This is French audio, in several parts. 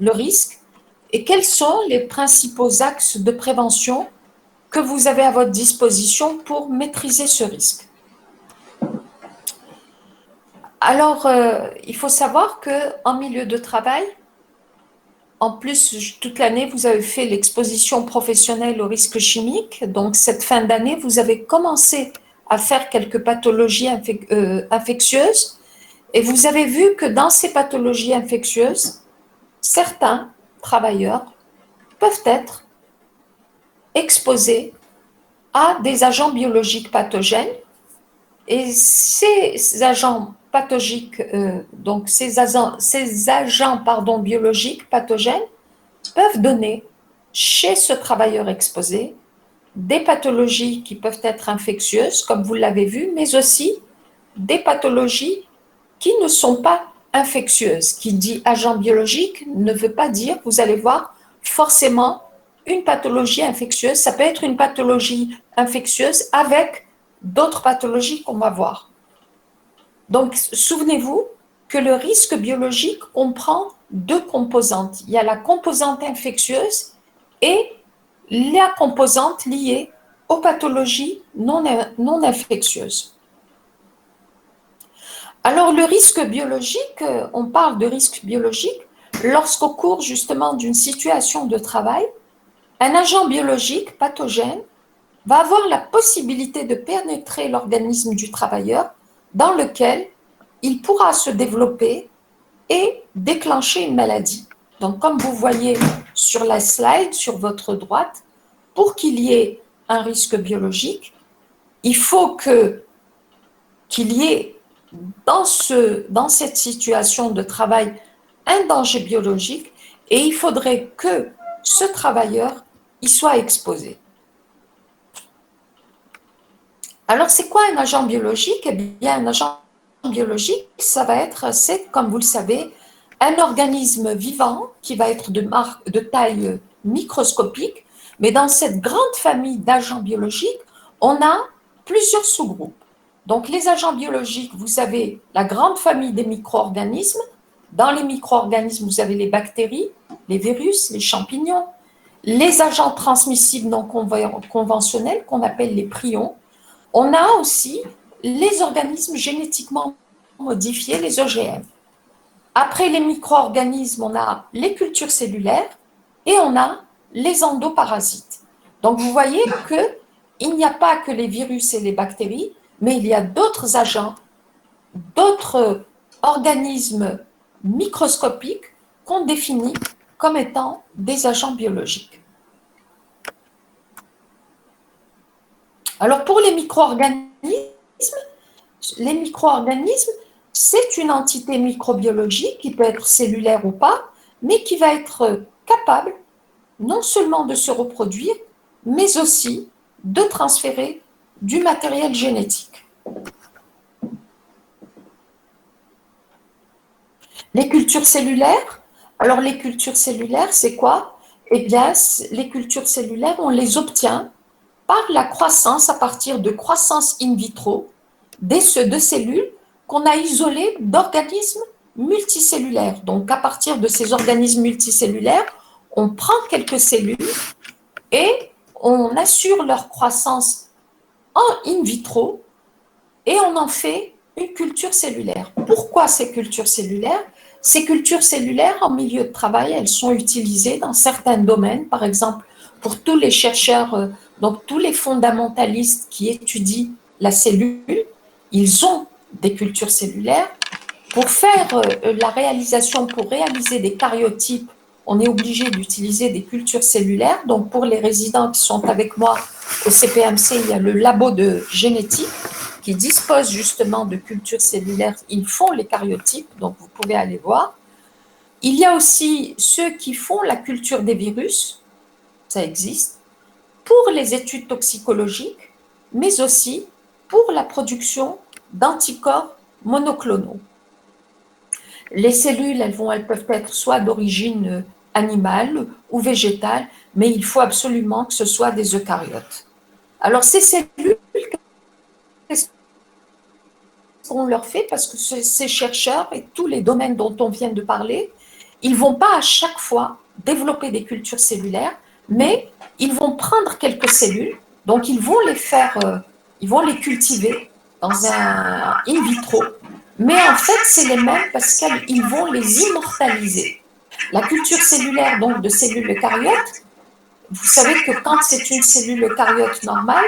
le risque et quels sont les principaux axes de prévention que vous avez à votre disposition pour maîtriser ce risque. Alors, il faut savoir qu'en milieu de travail, en plus, toute l'année, vous avez fait l'exposition professionnelle aux risques chimiques. Donc, cette fin d'année, vous avez commencé à faire quelques pathologies infectieuses. Et vous avez vu que dans ces pathologies infectieuses, certains travailleurs peuvent être exposés à des agents biologiques pathogènes. Et ces agents pathologiques, donc ces agents biologiques pathogènes, peuvent donner chez ce travailleur exposé des pathologies qui peuvent être infectieuses, comme vous l'avez vu, mais aussi des pathologies qui ne sont pas infectieuses. Qui dit agent biologique ne veut pas dire, vous allez voir, forcément une pathologie infectieuse. Ça peut être une pathologie infectieuse avec d'autres pathologies qu'on va voir. Donc, souvenez-vous que le risque biologique comprend deux composantes. Il y a la composante infectieuse et la composante liée aux pathologies non infectieuses. Alors, le risque biologique, on parle de risque biologique lorsqu'au cours justement d'une situation de travail, un agent biologique pathogène va avoir la possibilité de pénétrer l'organisme du travailleur dans lequel il pourra se développer et déclencher une maladie. Donc, comme vous voyez sur la slide, sur votre droite, pour qu'il y ait un risque biologique, il faut qu'il y ait dans cette situation de travail un danger biologique et il faudrait que ce travailleur y soit exposé. Alors, c'est quoi un agent biologique? Eh bien, un agent biologique, c'est, comme vous le savez, un organisme vivant qui va être de taille microscopique, mais dans cette grande famille d'agents biologiques, on a plusieurs sous-groupes. Donc, les agents biologiques, vous avez la grande famille des micro-organismes. Dans les micro-organismes, vous avez les bactéries, les virus, les champignons, les agents transmissibles non conventionnels qu'on appelle les prions. On a aussi les organismes génétiquement modifiés, les OGM. Après les micro-organismes, on a les cultures cellulaires et on a les endoparasites. Donc, vous voyez qu'il n'y a pas que les virus et les bactéries, mais il y a d'autres agents, d'autres organismes microscopiques qu'on définit comme étant des agents biologiques. Alors, pour les micro-organismes, c'est une entité microbiologique qui peut être cellulaire ou pas, mais qui va être capable non seulement de se reproduire, mais aussi de transférer du matériel génétique. Les cultures cellulaires, alors les cultures cellulaires, c'est quoi? Eh bien, les cultures cellulaires, on les obtient par la croissance, à partir de croissance in vitro, de cellules qu'on a isolées d'organismes multicellulaires. Donc, à partir de ces organismes multicellulaires, on prend quelques cellules et on assure leur croissance en in vitro et on en fait une culture cellulaire. Pourquoi ces cultures cellulaires? Ces cultures cellulaires, en milieu de travail, elles sont utilisées dans certains domaines, par exemple, pour tous les chercheurs, donc tous les fondamentalistes qui étudient la cellule, ils ont des cultures cellulaires. Pour réaliser des karyotypes, on est obligé d'utiliser des cultures cellulaires. Donc, pour les résidents qui sont avec moi au CPMC, il y a le labo de génétique qui dispose justement de cultures cellulaires. Ils font les karyotypes, donc vous pouvez aller voir. Il y a aussi ceux qui font la culture des virus, ça existe, pour les études toxicologiques, mais aussi pour la production d'anticorps monoclonaux. Les cellules, elles peuvent être soit d'origine animale ou végétale, mais il faut absolument que ce soit des eucaryotes. Alors, ces cellules, qu'est-ce qu'on leur fait? Parce que ces chercheurs et tous les domaines dont on vient de parler, ils ne vont pas à chaque fois développer des cultures cellulaires, mais ils vont prendre quelques cellules, donc ils vont les cultiver dans un in vitro, mais en fait, c'est les mêmes parce qu'ils vont les immortaliser. La culture cellulaire, donc de cellules eucaryotes, vous savez que quand c'est une cellule eucaryote normale,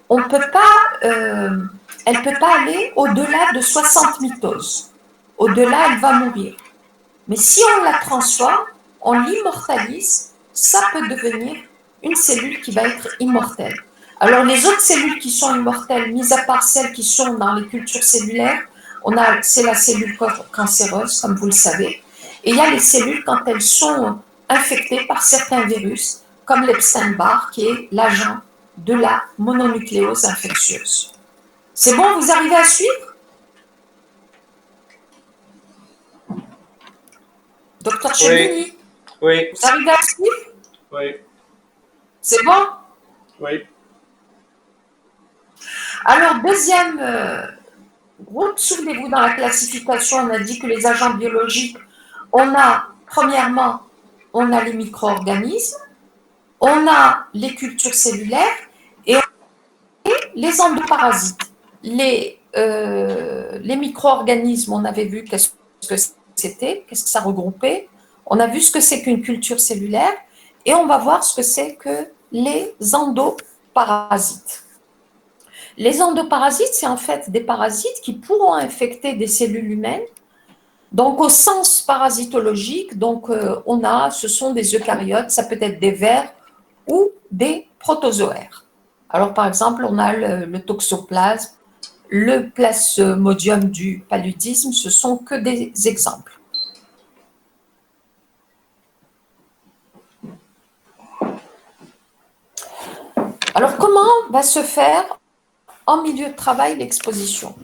on peut pas, elle ne peut pas aller au-delà de 60 mitoses. Au-delà, elle va mourir. Mais si on la transforme, on l'immortalise, ça peut devenir une cellule qui va être immortelle. Alors les autres cellules qui sont immortelles, mis à part celles qui sont dans les cultures cellulaires, c'est la cellule cancéreuse, comme vous le savez, et il y a les cellules quand elles sont infectées par certains virus, comme l'Epstein-Barr, qui est l'agent de la mononucléose infectieuse. C'est bon, vous arrivez à suivre? Docteur Chemini, Oui. vous arrivez à suivre? Oui. C'est bon? Oui. Alors, deuxième groupe, souvenez-vous, dans la classification, on a dit que les agents biologiques, premièrement, on a les micro-organismes, on a les cultures cellulaires et les endoparasites. Les micro-organismes, on avait vu qu'est-ce que c'était, qu'est-ce que ça regroupait. On a vu ce que c'est qu'une culture cellulaire et on va voir ce que c'est que les endoparasites. Les endoparasites, c'est en fait des parasites qui pourront infecter des cellules humaines. Donc, au sens parasitologique, ce sont des eucaryotes, ça peut être des vers ou des protozoaires. Alors, par exemple, on a le toxoplasme, le plasmodium du paludisme, ce sont que des exemples. Alors, comment va se faire en milieu de travail l'exposition?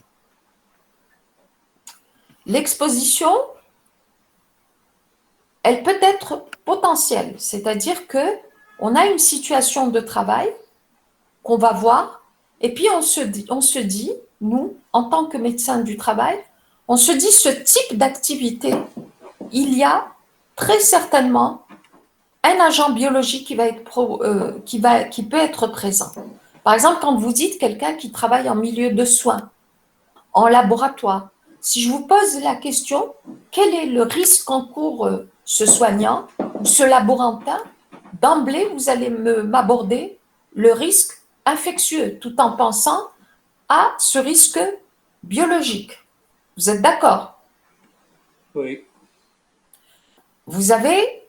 L'exposition, elle peut être potentielle, c'est-à-dire qu'on a une situation de travail qu'on va voir, et puis on se dit, nous, en tant que médecins du travail, on se dit ce type d'activité, il y a très certainement un agent biologique qui peut être présent. Par exemple, quand vous dites quelqu'un qui travaille en milieu de soins, en laboratoire, si je vous pose la question, quel est le risque qu'encourt ce soignant ou ce laborantin, d'emblée, vous allez m'aborder le risque infectieux, tout en pensant à ce risque biologique. Vous êtes d'accord? Oui. Vous avez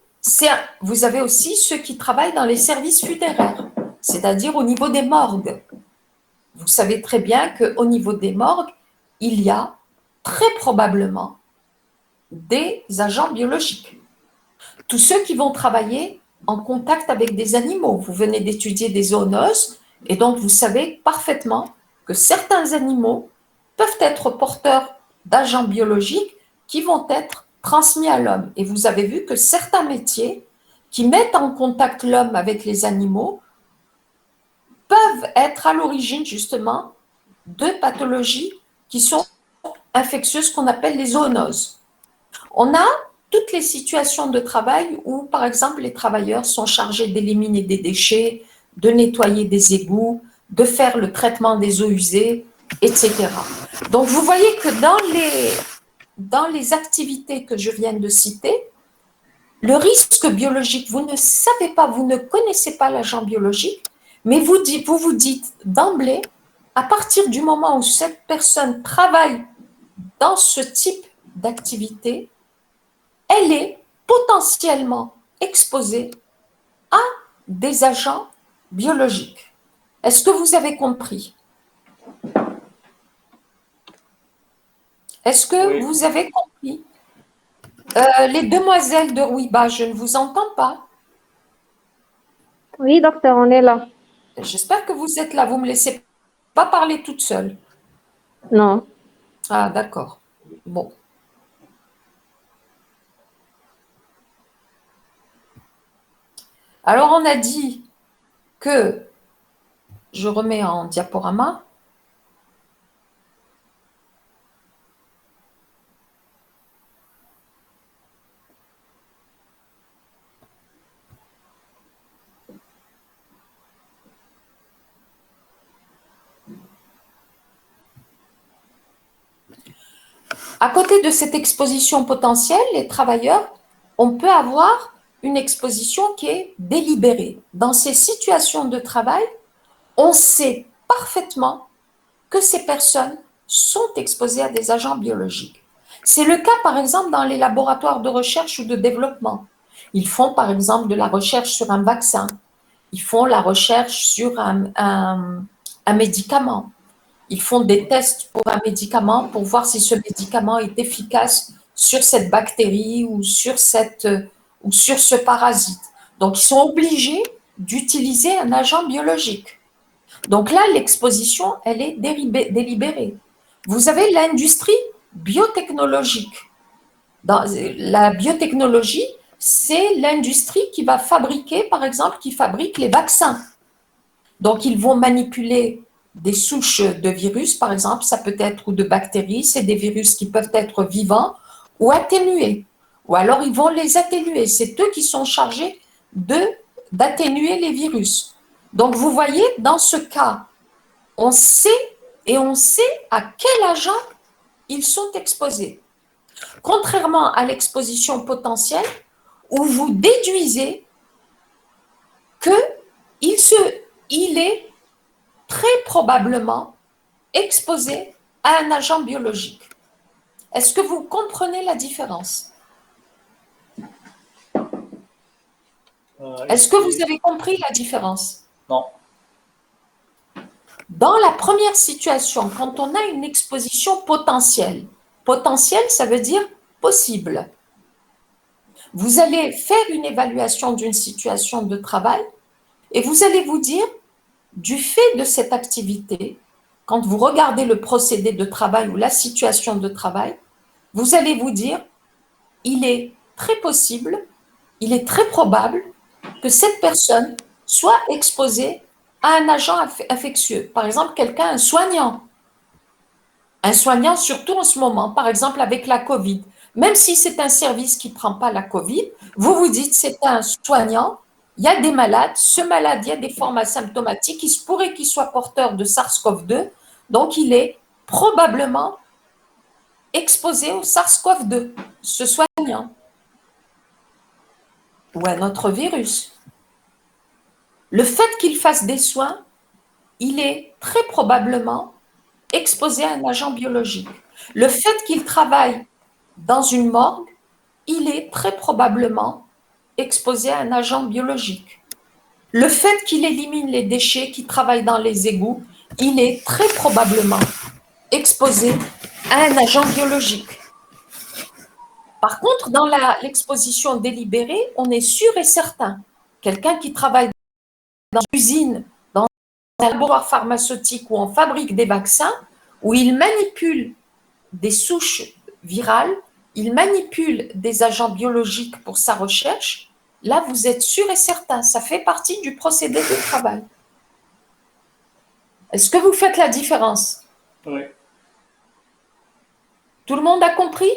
aussi ceux qui travaillent dans les services funéraires, c'est-à-dire au niveau des morgues. Vous savez très bien qu'au niveau des morgues, il y a très probablement des agents biologiques. Tous ceux qui vont travailler en contact avec des animaux. Vous venez d'étudier des zoonoses et donc vous savez parfaitement que certains animaux peuvent être porteurs d'agents biologiques qui vont être transmis à l'homme. Et vous avez vu que certains métiers qui mettent en contact l'homme avec les animaux peuvent être à l'origine justement de pathologies qui sont infectieuses qu'on appelle les zoonoses. On a toutes les situations de travail où, par exemple, les travailleurs sont chargés d'éliminer des déchets, de nettoyer des égouts, de faire le traitement des eaux usées, etc. Donc, vous voyez que dans les activités que je viens de citer, le risque biologique, vous ne savez pas, vous ne connaissez pas l'agent biologique, mais vous vous dites d'emblée, à partir du moment où cette personne travaille dans ce type d'activité, elle est potentiellement exposée à des agents biologiques. Est-ce que vous avez compris? Est-ce que Oui. vous avez compris? Les demoiselles de Rouiba, je ne vous entends pas. Oui, docteur, on est là. J'espère que vous êtes là. Vous ne me laissez pas parler toute seule. Non. Ah, d'accord. Bon. Alors, on a dit que, je remets en diaporama, À côté de cette exposition potentielle, les travailleurs, on peut avoir une exposition qui est délibérée. Dans ces situations de travail, on sait parfaitement que ces personnes sont exposées à des agents biologiques. C'est le cas, par exemple, dans les laboratoires de recherche ou de développement. Ils font, par exemple, de la recherche sur un vaccin. Ils font la recherche sur un médicament. Ils font des tests pour un médicament pour voir si ce médicament est efficace sur cette bactérie ou sur ce parasite. Donc, ils sont obligés d'utiliser un agent biologique. Donc là, l'exposition, elle est délibérée. Vous avez l'industrie biotechnologique. Dans la biotechnologie, c'est l'industrie qui va fabriquer, par exemple, qui fabrique les vaccins. Donc, ils vont manipuler des souches de virus, par exemple, ça peut être, ou de bactéries, c'est des virus qui peuvent être vivants ou atténués. Ou alors, ils vont les atténuer. C'est eux qui sont chargés d'atténuer les virus. Donc, vous voyez, dans ce cas, on sait à quel agent ils sont exposés. Contrairement à l'exposition potentielle, où vous déduisez qu'il est très probablement exposé à un agent biologique. Est-ce que vous comprenez la différence? Est-ce que vous avez compris la différence? Non. Dans la première situation, quand on a une exposition potentielle, potentielle, ça veut dire possible. Vous allez faire une évaluation d'une situation de travail et vous allez vous dire, du fait de cette activité, quand vous regardez le procédé de travail ou la situation de travail, vous allez vous dire, il est très possible, il est très probable que cette personne soit exposée à un agent infectieux. Par exemple, un soignant. Un soignant, surtout en ce moment, par exemple avec la Covid. Même si c'est un service qui ne prend pas la Covid, vous vous dites c'est un soignant, il y a des malades, ce malade, il y a des formes asymptomatiques, il se pourrait qu'il soit porteur de SARS-CoV-2, donc il est probablement exposé au SARS-CoV-2, ce soignant, ou un autre virus. Le fait qu'il fasse des soins, il est très probablement exposé à un agent biologique. Le fait qu'il travaille dans une morgue, il est très probablement exposé à un agent biologique. Le fait qu'il élimine les déchets, qu'il travaille dans les égouts, il est très probablement exposé à un agent biologique. Par contre, dans l'exposition délibérée, on est sûr et certain. Quelqu'un qui travaille dans une usine, dans un laboratoire pharmaceutique où on fabrique des vaccins, où il manipule des souches virales, il manipule des agents biologiques pour sa recherche, là, vous êtes sûr et certain, ça fait partie du procédé de travail. Est-ce que vous faites la différence? Oui. Tout le monde a compris?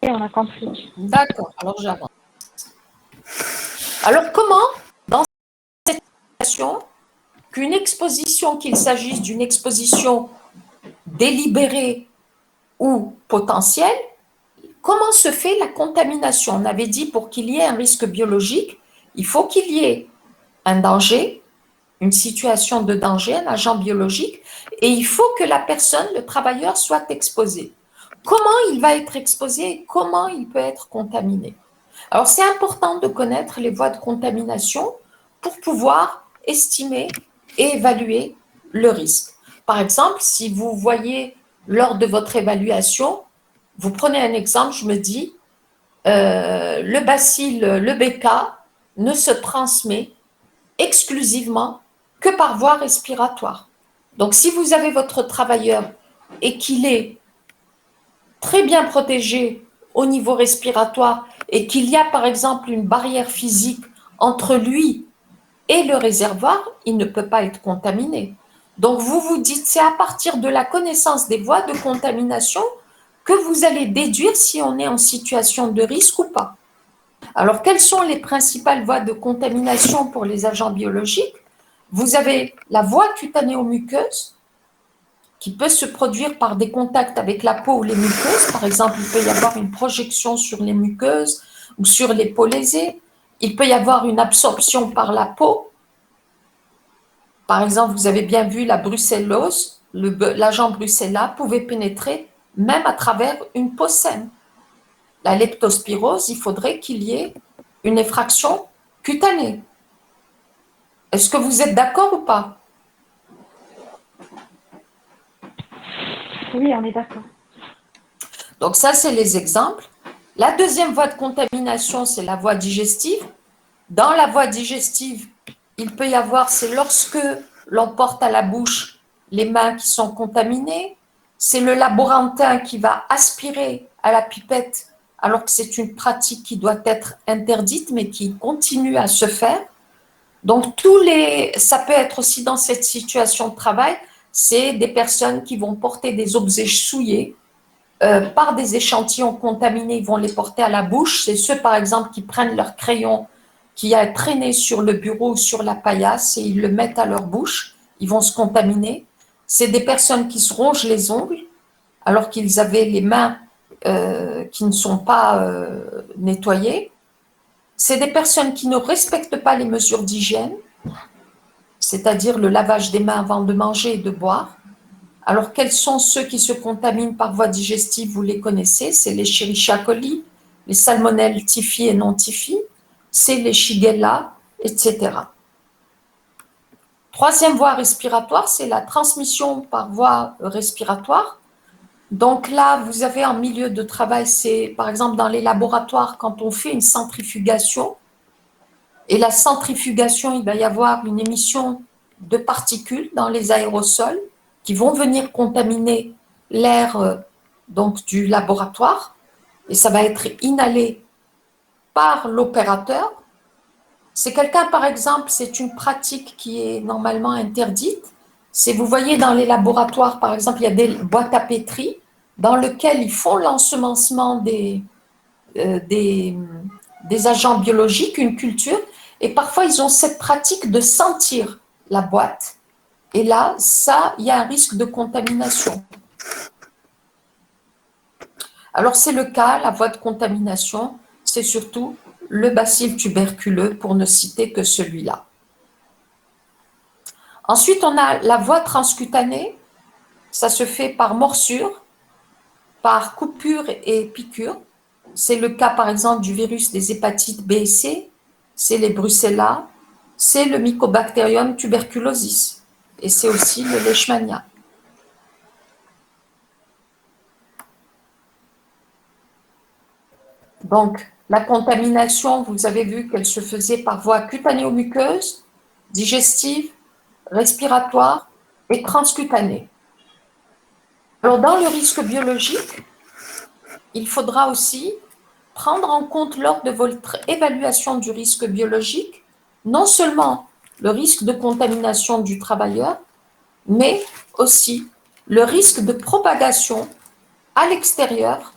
Et on a compris. D'accord, alors j'avance. Alors comment, dans cette situation, qu'une exposition, qu'il s'agisse d'une exposition délibérée ou potentielle, comment se fait la contamination? On avait dit pour qu'il y ait un risque biologique, il faut qu'il y ait un danger, une situation de danger, un agent biologique, et il faut que la personne, le travailleur, soit exposé. Comment il va être exposé et comment il peut être contaminé? Alors, c'est important de connaître les voies de contamination pour pouvoir estimer et évaluer le risque. Par exemple, si vous voyez lors de votre évaluation, vous prenez un exemple, je me dis, le bacille, le BK, ne se transmet exclusivement que par voie respiratoire. Donc, si vous avez votre travailleur et qu'il est très bien protégé au niveau respiratoire et qu'il y a par exemple une barrière physique entre lui et le réservoir, il ne peut pas être contaminé. Donc vous vous dites, c'est à partir de la connaissance des voies de contamination que vous allez déduire si on est en situation de risque ou pas. Alors quelles sont les principales voies de contamination pour les agents biologiques? Vous avez la voie cutanéo-muqueuse, qui peut se produire par des contacts avec la peau ou les muqueuses. Par exemple, il peut y avoir une projection sur les muqueuses ou sur les peaux lésées. Il peut y avoir une absorption par la peau. Par exemple, vous avez bien vu la brucellose, l'agent Brucella pouvait pénétrer même à travers une peau saine. La leptospirose, il faudrait qu'il y ait une effraction cutanée. Est-ce que vous êtes d'accord ou pas? Oui, on est d'accord. Donc ça, c'est les exemples. La deuxième voie de contamination, c'est la voie digestive. Dans la voie digestive, il peut y avoir, c'est lorsque l'on porte à la bouche les mains qui sont contaminées, c'est le laborantin qui va aspirer à la pipette alors que c'est une pratique qui doit être interdite mais qui continue à se faire. Donc ça peut être aussi dans cette situation de travail, c'est des personnes qui vont porter des objets souillés par des échantillons contaminés, ils vont les porter à la bouche. C'est ceux par exemple qui prennent leur crayon qui a traîné sur le bureau ou sur la paillasse et ils le mettent à leur bouche, ils vont se contaminer. C'est des personnes qui se rongent les ongles alors qu'ils avaient les mains qui ne sont pas nettoyées. C'est des personnes qui ne respectent pas les mesures d'hygiène, c'est-à-dire le lavage des mains avant de manger et de boire. Alors, quels sont ceux qui se contaminent par voie digestive? Vous les connaissez, c'est les Escherichia coli, les salmonelles typhi et non typhi, c'est les Shigella, etc. Troisième voie respiratoire, c'est la transmission par voie respiratoire. Donc là, vous avez en milieu de travail, c'est par exemple dans les laboratoires, quand on fait une centrifugation, et la centrifugation, il va y avoir une émission de particules dans les aérosols qui vont venir contaminer l'air donc du laboratoire, et ça va être inhalé par l'opérateur. C'est quelqu'un, par exemple, c'est une pratique qui est normalement interdite. C'est, vous voyez, dans les laboratoires, par exemple, il y a des boîtes à pétri dans lesquelles ils font l'ensemencement des agents biologiques, une culture, et parfois ils ont cette pratique de sentir la boîte. Et là, ça, il y a un risque de contamination. Alors, c'est le cas, la voie de contamination, c'est surtout le bacille tuberculeux, pour ne citer que celui-là. Ensuite, on a la voie transcutanée. Ça se fait par morsure, par coupure et piqûre. C'est le cas, par exemple, du virus des hépatites B et C. C'est les Brucella. C'est le Mycobacterium tuberculosis. Et c'est aussi le Leishmania. Donc, la contamination, vous avez vu qu'elle se faisait par voie cutanéo-muqueuse, digestive, respiratoire et transcutanée. Alors, dans le risque biologique, il faudra aussi prendre en compte lors de votre évaluation du risque biologique, non seulement le risque de contamination du travailleur, mais aussi le risque de propagation à l'extérieur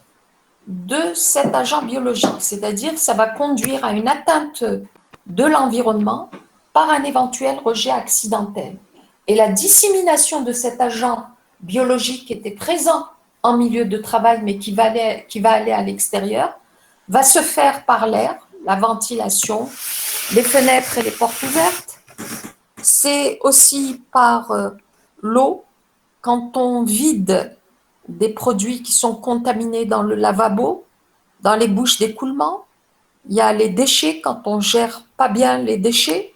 de cet agent biologique, c'est-à-dire que ça va conduire à une atteinte de l'environnement par un éventuel rejet accidentel. Et la dissémination de cet agent biologique qui était présent en milieu de travail, mais qui va aller à l'extérieur, va se faire par l'air, la ventilation, les fenêtres et les portes ouvertes. C'est aussi par l'eau, quand on vide des produits qui sont contaminés dans le lavabo, dans les bouches d'écoulement. Il y a les déchets, quand on gère pas bien les déchets.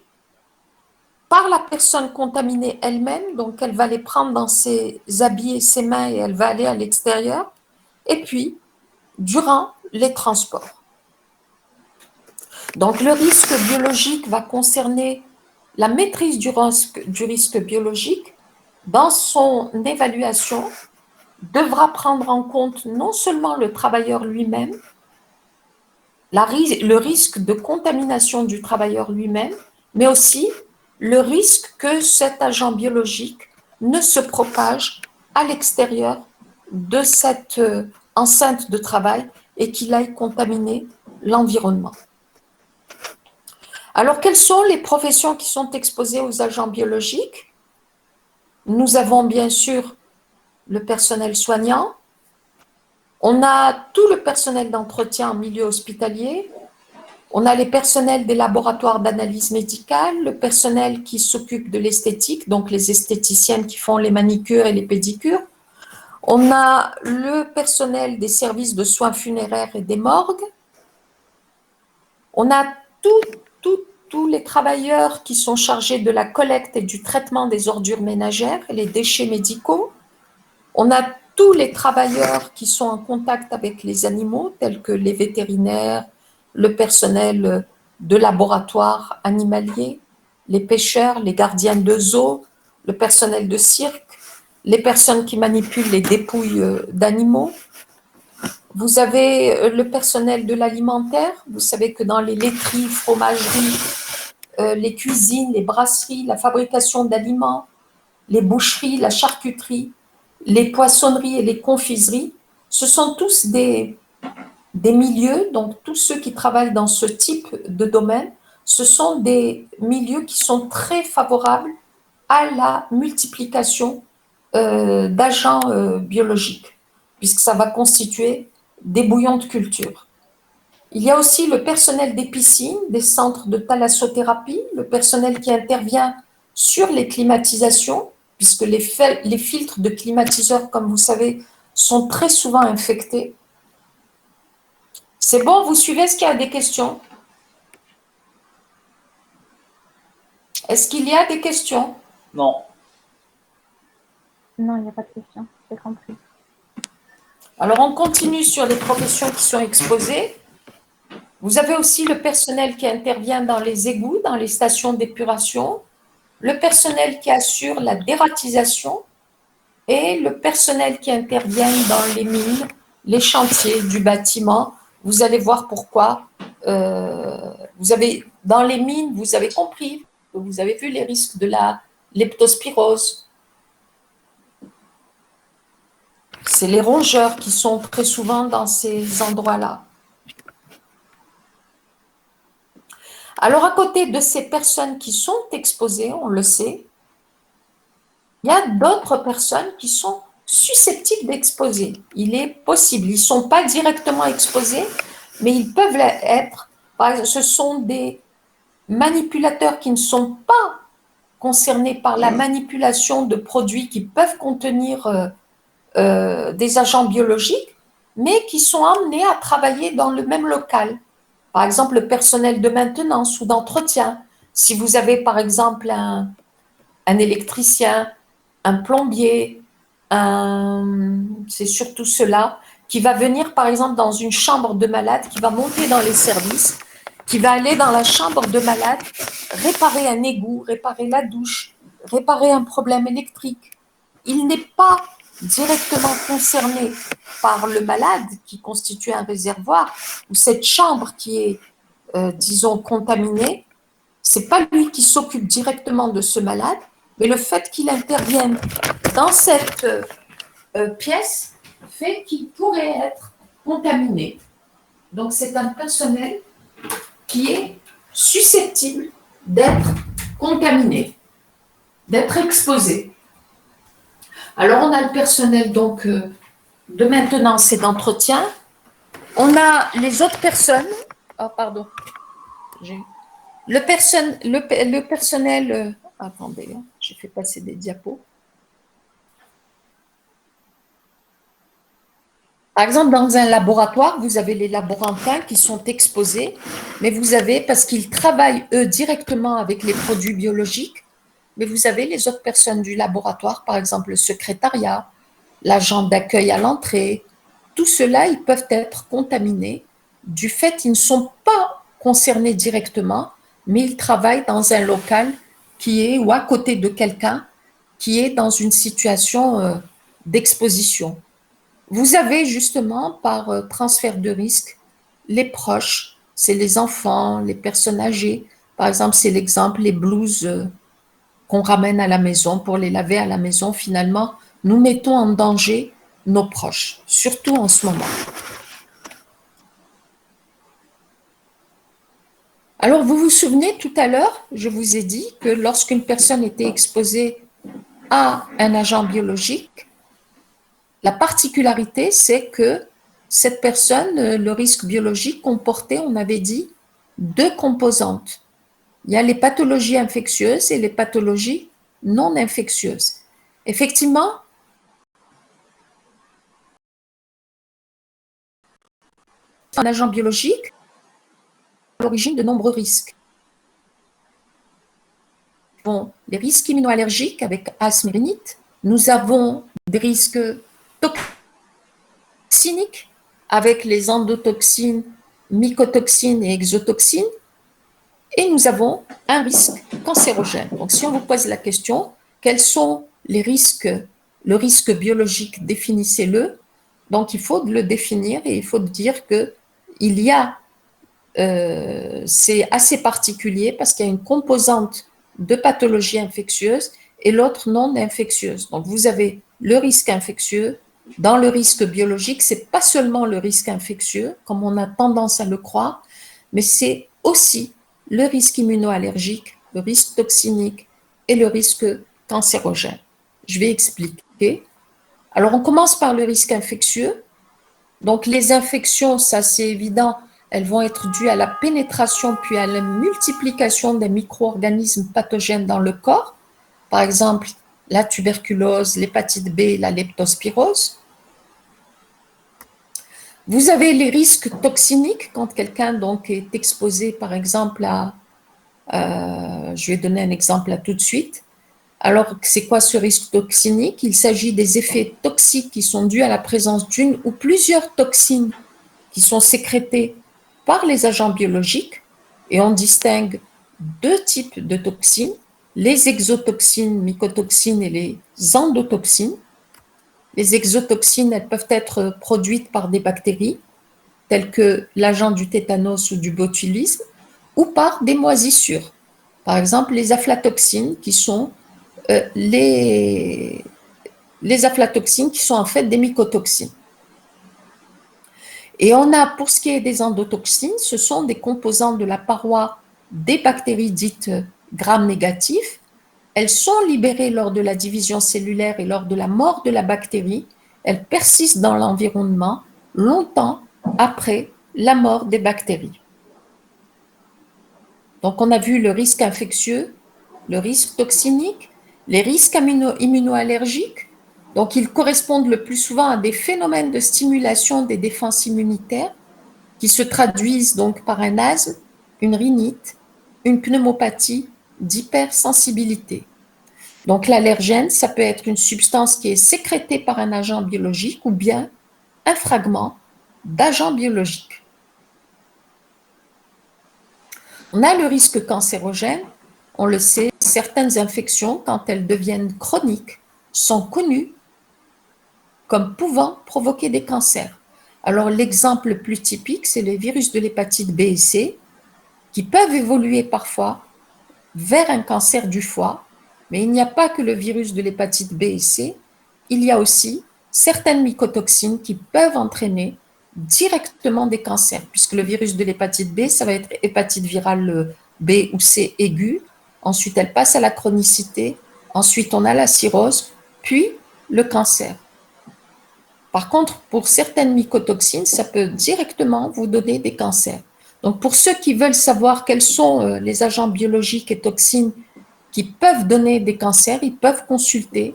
Par la personne contaminée elle-même, donc elle va les prendre dans ses habits et ses mains et elle va aller à l'extérieur. Et puis, durant les transports. Donc, le risque biologique va concerner la maîtrise du risque biologique. Dans son évaluation, devra prendre en compte non seulement le travailleur lui-même, le risque de contamination du travailleur lui-même, mais aussi le risque que cet agent biologique ne se propage à l'extérieur de cette enceinte de travail et qu'il aille contaminer l'environnement. Alors, quelles sont les professions qui sont exposées aux agents biologiques? Nous avons bien sûr le personnel soignant. On a tout le personnel d'entretien en milieu hospitalier. On a les personnels des laboratoires d'analyse médicale, le personnel qui s'occupe de l'esthétique, donc les esthéticiennes qui font les manicures et les pédicures. On a le personnel des services de soins funéraires et des morgues. On a tous les travailleurs qui sont chargés de la collecte et du traitement des ordures ménagères et les déchets médicaux. On a tous les travailleurs qui sont en contact avec les animaux, tels que les vétérinaires, le personnel de laboratoire animalier, les pêcheurs, les gardiens de zoo, le personnel de cirque, les personnes qui manipulent les dépouilles d'animaux. Vous avez le personnel de l'alimentaire. Vous savez que dans les laiteries, fromageries, les cuisines, les brasseries, la fabrication d'aliments, les boucheries, la charcuterie, les poissonneries et les confiseries, ce sont tous des milieux, donc tous ceux qui travaillent dans ce type de domaine, ce sont des milieux qui sont très favorables à la multiplication d'agents biologiques, puisque ça va constituer des bouillons de culture. Il y a aussi le personnel des piscines, des centres de thalassothérapie, le personnel qui intervient sur les climatisations, puisque les filtres de climatiseurs, comme vous savez, sont très souvent infectés. C'est bon, vous suivez? Est-ce qu'il y a des questions? Est-ce qu'il y a des questions? Non. Non, il n'y a pas de question. J'ai compris. Alors, on continue sur les professions qui sont exposées. Vous avez aussi le personnel qui intervient dans les égouts, dans les stations d'épuration, le personnel qui assure la dératisation et le personnel qui intervient dans les mines, les chantiers du bâtiment. Vous allez voir pourquoi. Dans les mines, vous avez compris, vous avez vu les risques de la leptospirose. C'est les rongeurs qui sont très souvent dans ces endroits-là. Alors, à côté de ces personnes qui sont exposées, on le sait, il y a d'autres personnes qui sont susceptibles d'exposer. Il est possible, ils ne sont pas directement exposés, mais ils peuvent l'être. Par exemple, ce sont des manipulateurs qui ne sont pas concernés par la manipulation de produits qui peuvent contenir des agents biologiques, mais qui sont amenés à travailler dans le même local. Par exemple, le personnel de maintenance ou d'entretien. Si vous avez, par exemple, un électricien, un plombier, c'est surtout cela, qui va venir, par exemple, dans une chambre de malade, qui va monter dans les services, qui va aller dans la chambre de malade, réparer un égout, réparer la douche, réparer un problème électrique. Il n'est pas directement concerné par le malade qui constitue un réservoir ou cette chambre qui est, disons, contaminée. C'est pas lui qui s'occupe directement de ce malade, mais le fait qu'il intervienne dans cette pièce fait qu'il pourrait être contaminé. Donc c'est un personnel qui est susceptible d'être contaminé, d'être exposé. Alors, on a le personnel donc de maintenance et d'entretien. On a les autres personnes. Oh, pardon. Le personnel. Attendez, j'ai fait passer des diapos. Par exemple, dans un laboratoire, vous avez les laborantins qui sont exposés, mais vous avez, parce qu'ils travaillent, eux, directement avec les produits biologiques, mais vous avez les autres personnes du laboratoire, par exemple le secrétariat, l'agent d'accueil à l'entrée. Tout cela, ils peuvent être contaminés du fait qu'ils ne sont pas concernés directement, mais ils travaillent dans un local qui est ou à côté de quelqu'un qui est dans une situation d'exposition. Vous avez justement, par transfert de risque, les proches, c'est les enfants, les personnes âgées. Par exemple, c'est l'exemple, les blouses qu'on ramène à la maison pour les laver à la maison. Finalement, nous mettons en danger nos proches, surtout en ce moment. Alors, vous vous souvenez, tout à l'heure, je vous ai dit que lorsqu'une personne était exposée à un agent biologique, La particularité, c'est que cette personne, le risque biologique comportait, on avait dit, deux composantes. Il y a les pathologies infectieuses et les pathologies non infectieuses. Effectivement, un agent biologique à l'origine de nombreux risques. Bon, les risques immunoallergiques avec asthme et rhinite. Nous avons des risques toxiniques avec les endotoxines, mycotoxines et exotoxines. Et nous avons un risque cancérogène. Donc, si on vous pose la question, quels sont les risques, le risque biologique, définissez-le. Donc, il faut le définir et il faut dire que il y a, c'est assez particulier parce qu'il y a une composante de pathologie infectieuse et l'autre non infectieuse. Donc, vous avez le risque infectieux. Dans le risque biologique, c'est pas seulement le risque infectieux, comme on a tendance à le croire, mais c'est aussi le risque immunoallergique, le risque toxinique et le risque cancérogène. Je vais expliquer. Alors, on commence par le risque infectieux. Donc, les infections, ça c'est évident, elles vont être dues à la pénétration puis à la multiplication des micro-organismes pathogènes dans le corps. Par exemple, la tuberculose, l'hépatite B, la leptospirose. Vous avez les risques toxiniques quand quelqu'un donc est exposé, par exemple, à je vais donner un exemple là tout de suite. Alors, c'est quoi ce risque toxinique? Il s'agit des effets toxiques qui sont dus à la présence d'une ou plusieurs toxines qui sont sécrétées par les agents biologiques. Et on distingue deux types de toxines, les exotoxines, mycotoxines et les endotoxines. Les exotoxines, elles peuvent être produites par des bactéries, telles que l'agent du tétanos ou du botulisme, ou par des moisissures. Par exemple, les aflatoxines, qui sont les aflatoxines qui sont en fait des mycotoxines. Et on a, pour ce qui est des endotoxines, ce sont des composants de la paroi des bactéries dites gram-négatives. Elles sont libérées lors de la division cellulaire et lors de la mort de la bactérie. Elles persistent dans l'environnement longtemps après la mort des bactéries. Donc, on a vu le risque infectieux, le risque toxinique, les risques immunoallergiques. Donc, ils correspondent le plus souvent à des phénomènes de stimulation des défenses immunitaires qui se traduisent donc par un asthme, une rhinite, une pneumopathie d'hypersensibilité. Donc, l'allergène, ça peut être une substance qui est sécrétée par un agent biologique ou bien un fragment d'agent biologique. On a le risque cancérogène, on le sait, certaines infections, quand elles deviennent chroniques, sont connues comme pouvant provoquer des cancers. Alors l'exemple le plus typique, c'est les virus de l'hépatite B et C, qui peuvent évoluer parfois vers un cancer du foie, mais il n'y a pas que le virus de l'hépatite B et C, il y a aussi certaines mycotoxines qui peuvent entraîner directement des cancers, puisque le virus de l'hépatite B, ça va être hépatite virale B ou C aiguë, ensuite elle passe à la chronicité, ensuite on a la cirrhose, puis le cancer. Par contre, pour certaines mycotoxines, ça peut directement vous donner des cancers. Donc, pour ceux qui veulent savoir quels sont les agents biologiques et toxines qui peuvent donner des cancers, ils peuvent consulter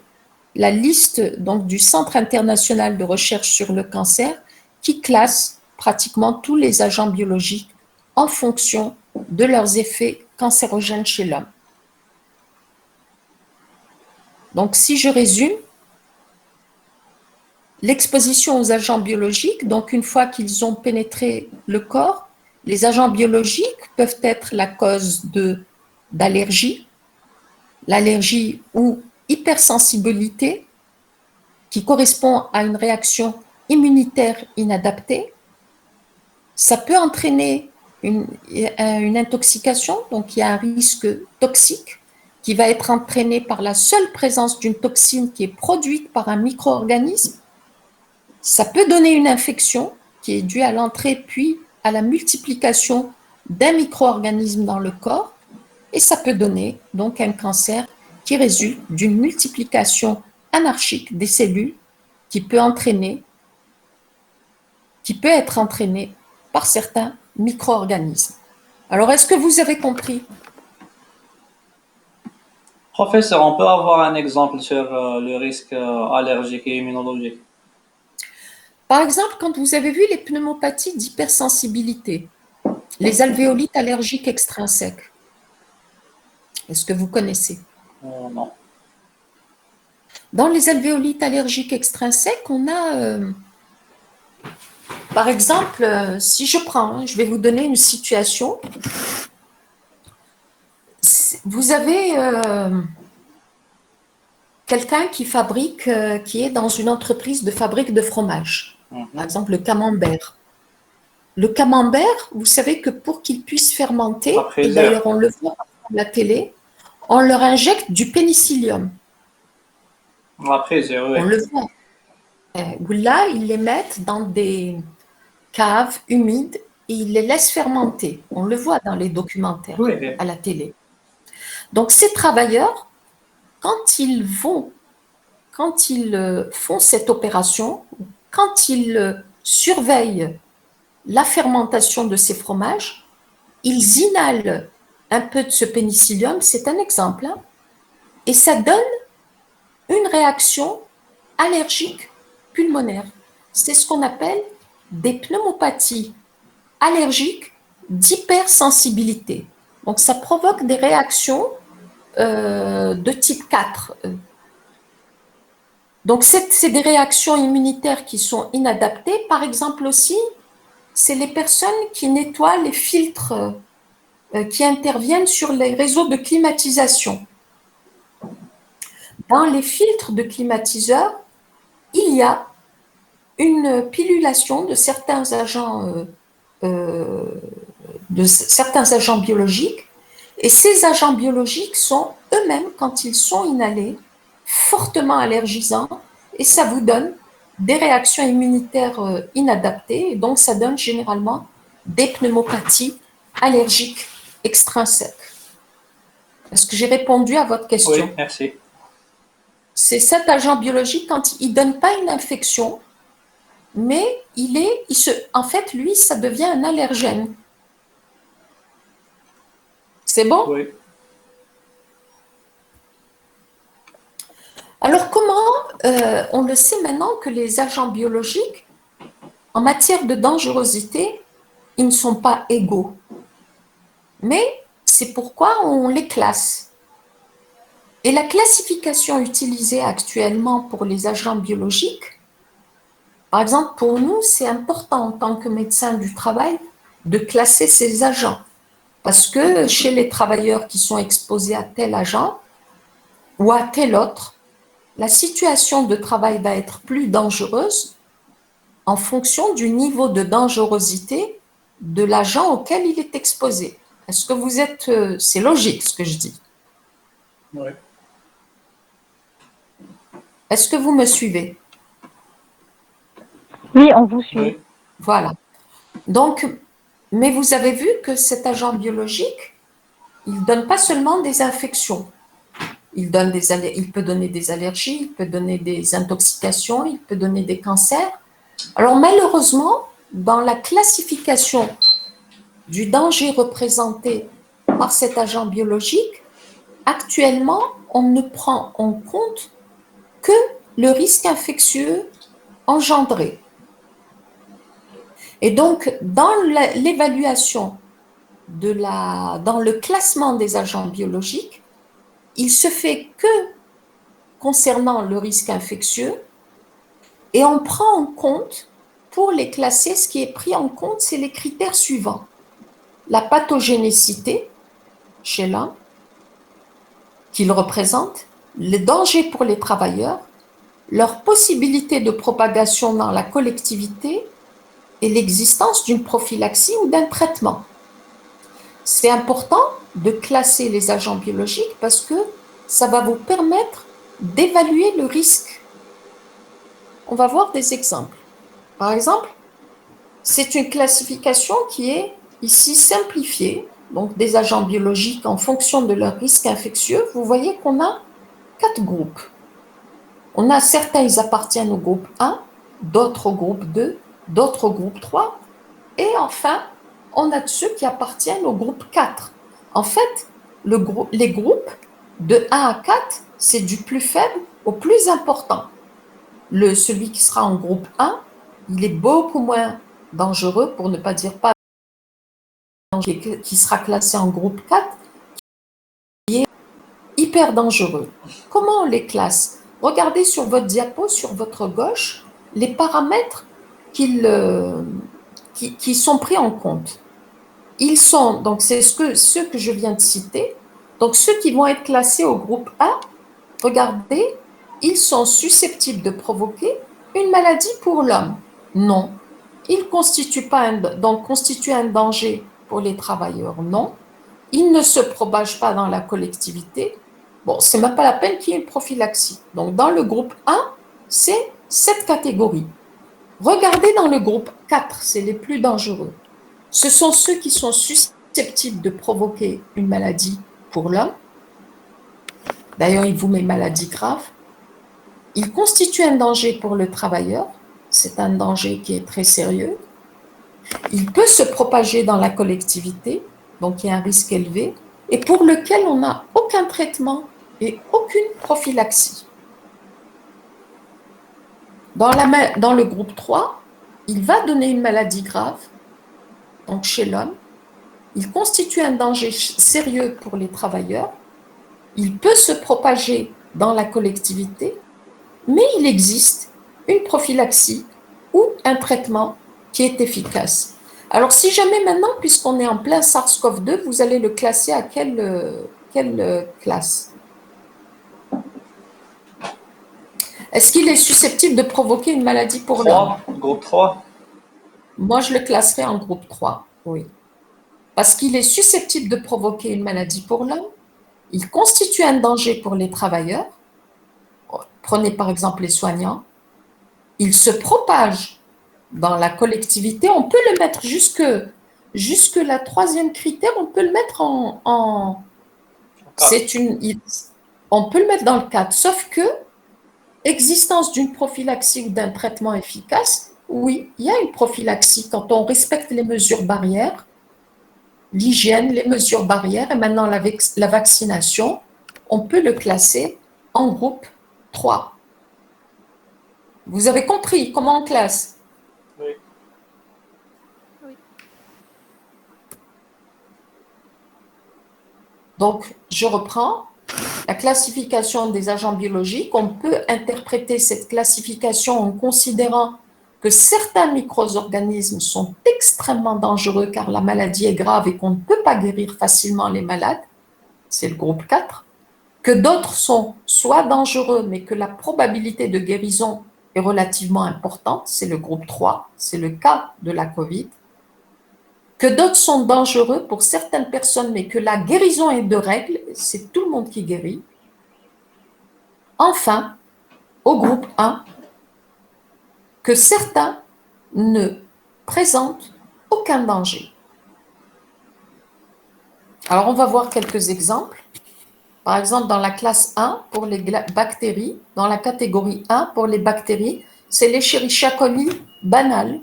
la liste donc, du Centre international de recherche sur le cancer qui classe pratiquement tous les agents biologiques en fonction de leurs effets cancérogènes chez l'homme. Donc, si je résume, l'exposition aux agents biologiques, donc une fois qu'ils ont pénétré le corps, les agents biologiques peuvent être la cause d'allergie, l'allergie ou hypersensibilité qui correspond à une réaction immunitaire inadaptée. Ça peut entraîner une intoxication, donc il y a un risque toxique qui va être entraîné par la seule présence d'une toxine qui est produite par un micro-organisme. Ça peut donner une infection qui est due à l'entrée puis à la multiplication d'un micro-organisme dans le corps et ça peut donner donc un cancer qui résulte d'une multiplication anarchique des cellules qui peut être entraîné par certains micro-organismes. Alors, est-ce que vous avez compris? Professeur, on peut avoir un exemple sur le risque allergique et immunologique? Par exemple, quand vous avez vu les pneumopathies d'hypersensibilité, les alvéolites allergiques extrinsèques, est-ce que vous connaissez? Non. Dans les alvéolites allergiques extrinsèques, on a, par exemple, si je prends, je vais vous donner une situation. Vous avez quelqu'un qui fabrique, qui est dans une entreprise de fabrique de fromage, par exemple le camembert. Le camembert, vous savez que pour qu'il puisse fermenter, et d'ailleurs on le voit à la télé, on leur injecte du pénicillium. Après, oui. On le voit. Là, ils les mettent dans des caves humides et ils les laissent fermenter. On le voit dans les documentaires à la télé. Donc, ces travailleurs, quand ils font cette opération, quand ils surveillent la fermentation de ces fromages, ils inhalent un peu de ce pénicillium, c'est un exemple, hein, et ça donne une réaction allergique pulmonaire. C'est ce qu'on appelle des pneumopathies allergiques d'hypersensibilité. Donc, ça provoque des réactions de type 4. Donc, c'est des réactions immunitaires qui sont inadaptées. Par exemple aussi, c'est les personnes qui nettoient les filtres qui interviennent sur les réseaux de climatisation. Dans les filtres de climatiseurs, il y a une pilulation de certains agents biologiques, et ces agents biologiques sont eux-mêmes, quand ils sont inhalés, fortement allergisants, et ça vous donne des réactions immunitaires inadaptées, et donc ça donne généralement des pneumopathies allergiques extrinsèques. Est-ce que j'ai répondu à votre question? Oui, merci. C'est cet agent biologique, quand il ne donne pas une infection, mais en fait, lui, ça devient un allergène. C'est bon? Oui. Alors, comment on le sait maintenant que les agents biologiques, en matière de dangerosité, ils ne sont pas égaux. Mais c'est pourquoi on les classe. Et la classification utilisée actuellement pour les agents biologiques, par exemple, pour nous, c'est important en tant que médecin du travail de classer ces agents. Parce que chez les travailleurs qui sont exposés à tel agent ou à tel autre, la situation de travail va être plus dangereuse en fonction du niveau de dangerosité de l'agent auquel il est exposé. Est-ce que vous êtes... c'est logique ce que je dis. Oui. Est-ce que vous me suivez? Oui, on vous suit. Oui. Voilà. Donc, mais vous avez vu que cet agent biologique, il ne donne pas seulement des infections. Il peut donner des allergies, il peut donner des intoxications, il peut donner des cancers. Alors malheureusement, dans la classification du danger représenté par cet agent biologique, actuellement, on ne prend en compte que le risque infectieux engendré. Et donc, dans l'évaluation dans le classement des agents biologiques, il se fait que concernant le risque infectieux, et on prend en compte, pour les classer, ce qui est pris en compte, c'est les critères suivants. La pathogénicité chez l'un, qu'il représente, les dangers pour les travailleurs, leur possibilité de propagation dans la collectivité et l'existence d'une prophylaxie ou d'un traitement. C'est important de classer les agents biologiques parce que ça va vous permettre d'évaluer le risque. On va voir des exemples. Par exemple, c'est une classification qui est ici simplifiée, donc des agents biologiques en fonction de leur risque infectieux. Vous voyez qu'on a 4 groupes. On a certains, ils appartiennent au groupe 1, d'autres au groupe 2, d'autres au groupe 3, et enfin, on a ceux qui appartiennent au groupe 4. En fait, les groupes de 1 à 4, c'est du plus faible au plus important. Celui qui sera en groupe 1, il est beaucoup moins dangereux, pour ne pas dire pas dangereux, qui sera classé en groupe 4, qui est hyper dangereux. Comment on les classe? Regardez sur votre diapo, sur votre gauche, les paramètres qui sont pris en compte. Ils sont, donc c'est ceux que je viens de citer, donc ceux qui vont être classés au groupe A, regardez, ils sont susceptibles de provoquer une maladie pour l'homme. Non. Ils constituent un danger pour les travailleurs. Non. Ils ne se propagent pas dans la collectivité. Bon, c'est même pas la peine qu'il y ait une prophylaxie. Donc, dans le groupe 1, c'est cette catégorie. Regardez dans le groupe 4, c'est les plus dangereux. Ce sont ceux qui sont susceptibles de provoquer une maladie pour l'homme. D'ailleurs, il vous met maladie grave. Il constitue un danger pour le travailleur. C'est un danger qui est très sérieux. Il peut se propager dans la collectivité, donc il y a un risque élevé, et pour lequel on n'a aucun traitement et aucune prophylaxie. Dans le groupe 3, il va donner une maladie grave, donc chez l'homme. Il constitue un danger sérieux pour les travailleurs. Il peut se propager dans la collectivité, mais il existe une prophylaxie ou un traitement qui est efficace. Alors, si jamais maintenant, puisqu'on est en plein SARS-CoV-2, vous allez le classer à quelle classe? Est-ce qu'il est susceptible de provoquer une maladie pour l'homme? 3, groupe 3. Moi, je le classerai en groupe 3, oui. Parce qu'il est susceptible de provoquer une maladie pour l'homme, il constitue un danger pour les travailleurs. Prenez par exemple les soignants. Il se propage dans la collectivité. On peut le mettre jusque la troisième critère, on peut le mettre on peut le mettre dans le cadre, sauf que existence d'une prophylaxie ou d'un traitement efficace, oui, il y a une prophylaxie quand on respecte les mesures barrières, l'hygiène, les mesures barrières et maintenant la vaccination, on peut le classer en groupe 3. Vous avez compris comment on classe? Oui. Donc, je reprends. La classification des agents biologiques, on peut interpréter cette classification en considérant que certains micro-organismes sont extrêmement dangereux car la maladie est grave et qu'on ne peut pas guérir facilement les malades, c'est le groupe 4, que d'autres sont soit dangereux mais que la probabilité de guérison est relativement importante, c'est le groupe 3, c'est le cas de la COVID, que d'autres sont dangereux pour certaines personnes mais que la guérison est de règle, c'est tout le monde qui guérit. Enfin, au groupe 1, que certains ne présentent aucun danger. Alors, on va voir quelques exemples. Par exemple, dans la classe 1, pour les bactéries, dans la catégorie 1, pour les bactéries, c'est l'Escherichia coli banal.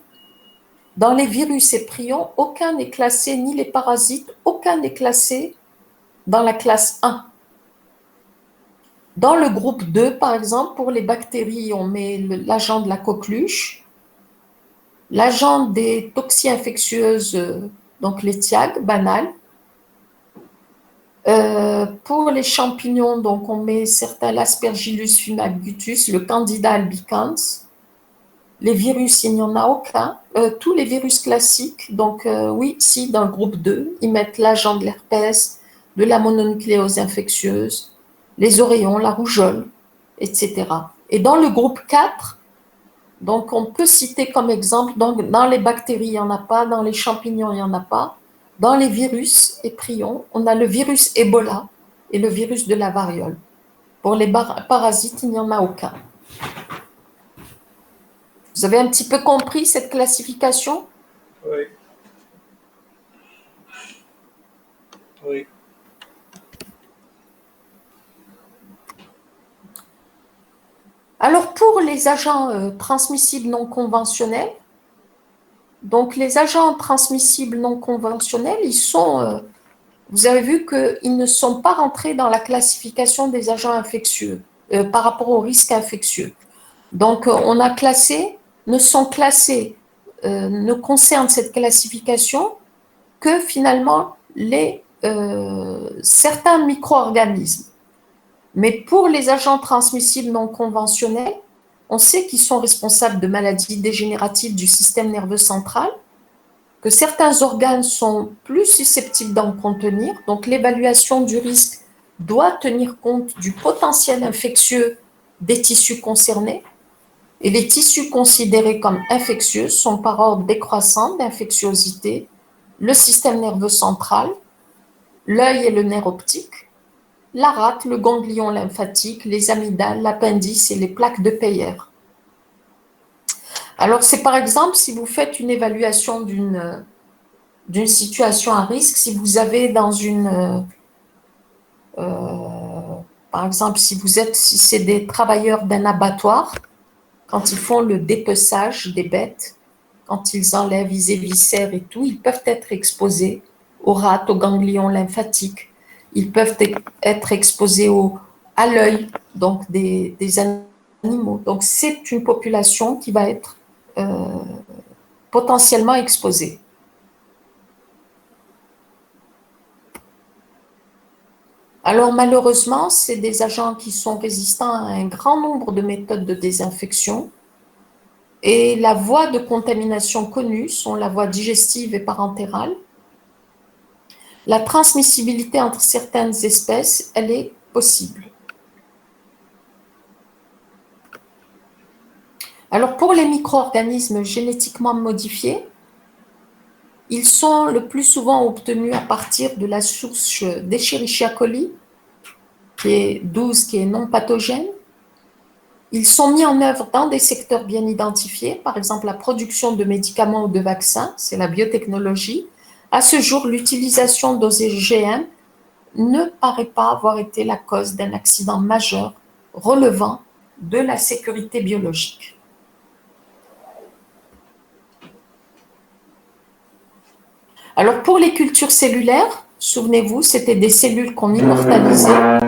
Dans les virus et prions, aucun n'est classé, ni les parasites, aucun n'est classé dans la classe 1. Dans le groupe 2, par exemple, pour les bactéries, on met l'agent de la coqueluche, l'agent des toxies infectieuses, donc les TIAG, banal. Pour les champignons, donc on met certains, l'Aspergillus fumigatus, le Candida albicans. Les virus, il n'y en a aucun. Tous les virus classiques, donc oui, si, dans le groupe 2, ils mettent l'agent de l'herpès, de la mononucléose infectieuse, les oreillons, la rougeole, etc. Et dans le groupe 4, donc on peut citer comme exemple, donc, dans les bactéries, il n'y en a pas, dans les champignons, il n'y en a pas. Dans les virus et prions, on a le virus Ebola et le virus de la variole. Pour les parasites, il n'y en a aucun. Vous avez un petit peu compris cette classification? Oui. Oui. Alors, les agents transmissibles non conventionnels, donc les agents transmissibles non conventionnels, vous avez vu qu'ils ne sont pas rentrés dans la classification des agents infectieux par rapport au risque infectieux. Donc, on a classé, ne concerne cette classification que finalement certains micro-organismes. Mais pour les agents transmissibles non conventionnels, on sait qu'ils sont responsables de maladies dégénératives du système nerveux central, que certains organes sont plus susceptibles d'en contenir. Donc, l'évaluation du risque doit tenir compte du potentiel infectieux des tissus concernés. Et les tissus considérés comme infectieux sont par ordre décroissant d'infectiosité le système nerveux central, l'œil et le nerf optique, la rate, le ganglion lymphatique, les amygdales, l'appendice et les plaques de Peyer. Alors, c'est par exemple si vous faites une évaluation d'une situation à risque, si vous avez par exemple, si c'est des travailleurs d'un abattoir, quand ils font le dépeçage des bêtes, quand ils enlèvent, ils éviscèrent et tout, ils peuvent être exposés aux rats, aux ganglions lymphatiques. Ils peuvent être exposés à l'œil, donc des animaux. Donc, c'est une population qui va être potentiellement exposée. Alors, malheureusement, c'est des agents qui sont résistants à un grand nombre de méthodes de désinfection. Et la voie de contamination connue sont la voie digestive et parentérale. La transmissibilité entre certaines espèces, elle est possible. Alors, pour les micro-organismes génétiquement modifiés, ils sont le plus souvent obtenus à partir de la souche d'Escherichia coli, qui est non pathogène. Ils sont mis en œuvre dans des secteurs bien identifiés, par exemple la production de médicaments ou de vaccins, c'est la biotechnologie. À ce jour, l'utilisation d'OGM ne paraît pas avoir été la cause d'un accident majeur relevant de la sécurité biologique. Alors pour les cultures cellulaires, souvenez-vous, c'était des cellules qu'on immortalisait.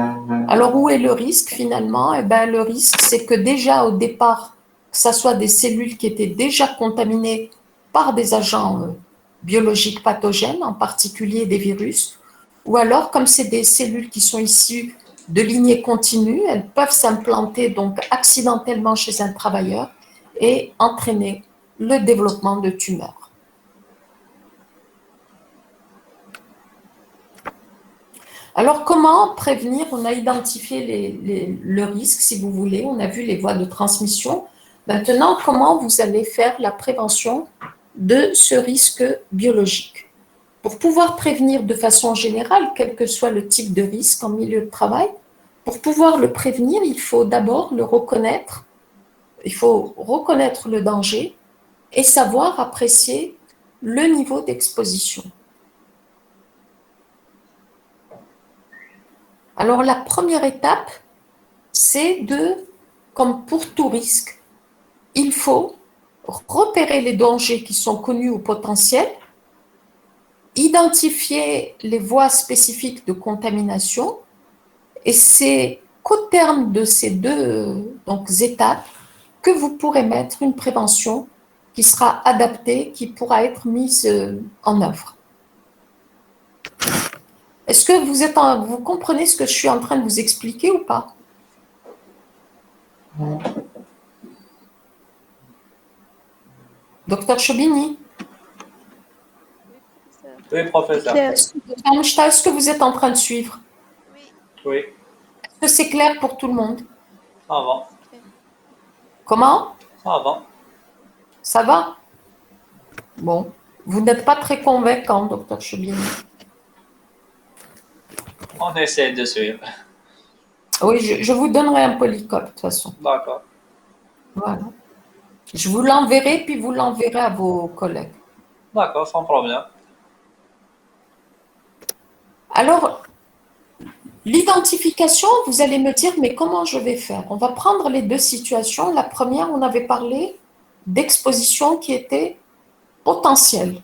Alors où est le risque finalement? Eh bien, le risque, c'est que déjà au départ, que ce soit des cellules qui étaient déjà contaminées par des agents biologiques pathogènes, en particulier des virus, ou alors comme c'est des cellules qui sont issues de lignées continues, elles peuvent s'implanter donc accidentellement chez un travailleur et entraîner le développement de tumeurs. Alors, comment prévenir? On a identifié le risque, si vous voulez, on a vu les voies de transmission. Maintenant, comment vous allez faire la prévention de ce risque biologique? Pour pouvoir prévenir de façon générale, quel que soit le type de risque en milieu de travail, pour pouvoir le prévenir, il faut d'abord le reconnaître, il faut reconnaître le danger et savoir apprécier le niveau d'exposition. Alors, la première étape, c'est comme pour tout risque, il faut repérer les dangers qui sont connus ou potentiels, identifier les voies spécifiques de contamination, et c'est qu'au terme de ces deux étapes que vous pourrez mettre une prévention qui sera adaptée, qui pourra être mise en œuvre. Est-ce que vous comprenez ce que je suis en train de vous expliquer ou pas? Docteur Chobini? Oui, professeur. Est-ce que vous êtes en train de suivre? Oui, Est-ce que c'est clair pour tout le monde? ça va. Comment? Ça va. Ça va? Bon. Vous n'êtes pas très convaincant, docteur Chobini. On essaie de suivre. Oui, je vous donnerai un polycope, de toute façon. D'accord. Voilà. Je vous l'enverrai, puis vous l'enverrez à vos collègues. D'accord, sans problème. Alors, L'identification, vous allez me dire, mais comment je vais faire? On va prendre les deux situations. La première, on avait parlé d'exposition qui était potentielle.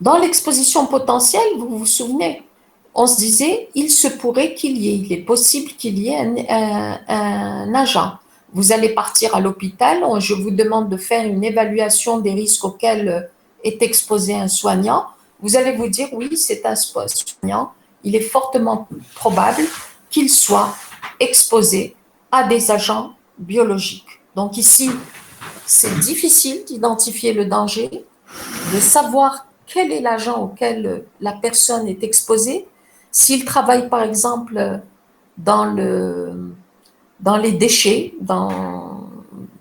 Dans l'exposition potentielle, vous vous souvenez, on se disait, il se pourrait qu'il y ait, il est possible qu'il y ait un agent. Vous allez partir à l'hôpital, je vous demande de faire une évaluation des risques auxquels est exposé un soignant. Vous allez vous dire, oui, c'est un soignant, il est fortement probable qu'il soit exposé à des agents biologiques. Donc ici, c'est difficile d'identifier le danger, de savoir quel est l'agent auquel la personne est exposée. S'il travaille, par exemple, dans les déchets,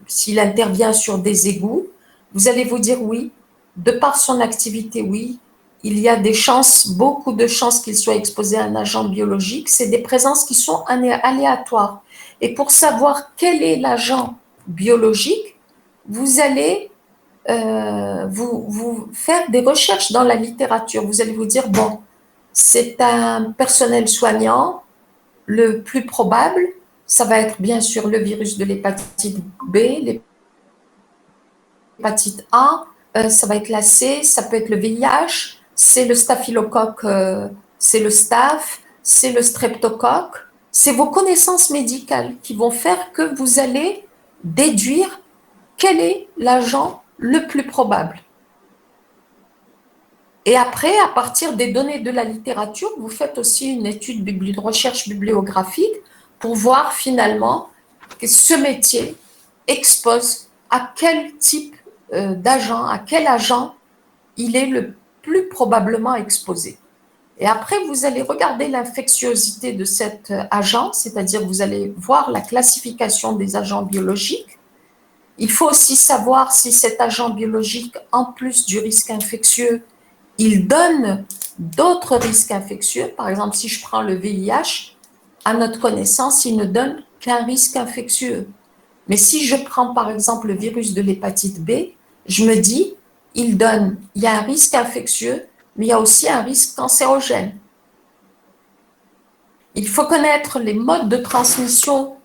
s'il intervient sur des égouts, vous allez vous dire oui, de par son activité, oui, il y a des chances, beaucoup de chances qu'il soit exposé à un agent biologique. C'est des présences qui sont aléatoires. Et pour savoir quel est l'agent biologique, vous allez vous faire des recherches dans la littérature. Vous allez vous dire, bon, c'est un personnel soignant, le plus probable, ça va être bien sûr le virus de l'hépatite B, l'hépatite A, ça va être la C, ça peut être le VIH, c'est le staphylocoque, c'est le staph, c'est le streptocoque. C'est vos connaissances médicales qui vont faire que vous allez déduire quel est l'agent le plus probable. Et après, à partir des données de la littérature, vous faites aussi une étude de recherche bibliographique pour voir finalement que ce métier expose à quel type d'agent, à quel agent il est le plus probablement exposé. Et après, vous allez regarder l'infectiosité de cet agent, c'est-à-dire vous allez voir la classification des agents biologiques. Il faut aussi savoir si cet agent biologique, en plus du risque infectieux, il donne d'autres risques infectieux. Par exemple, si je prends le VIH, à notre connaissance, il ne donne qu'un risque infectieux. Mais si je prends par exemple le virus de l'hépatite B, je me dis, il y a un risque infectieux, mais il y a aussi un risque cancérogène. Il faut connaître les modes de transmission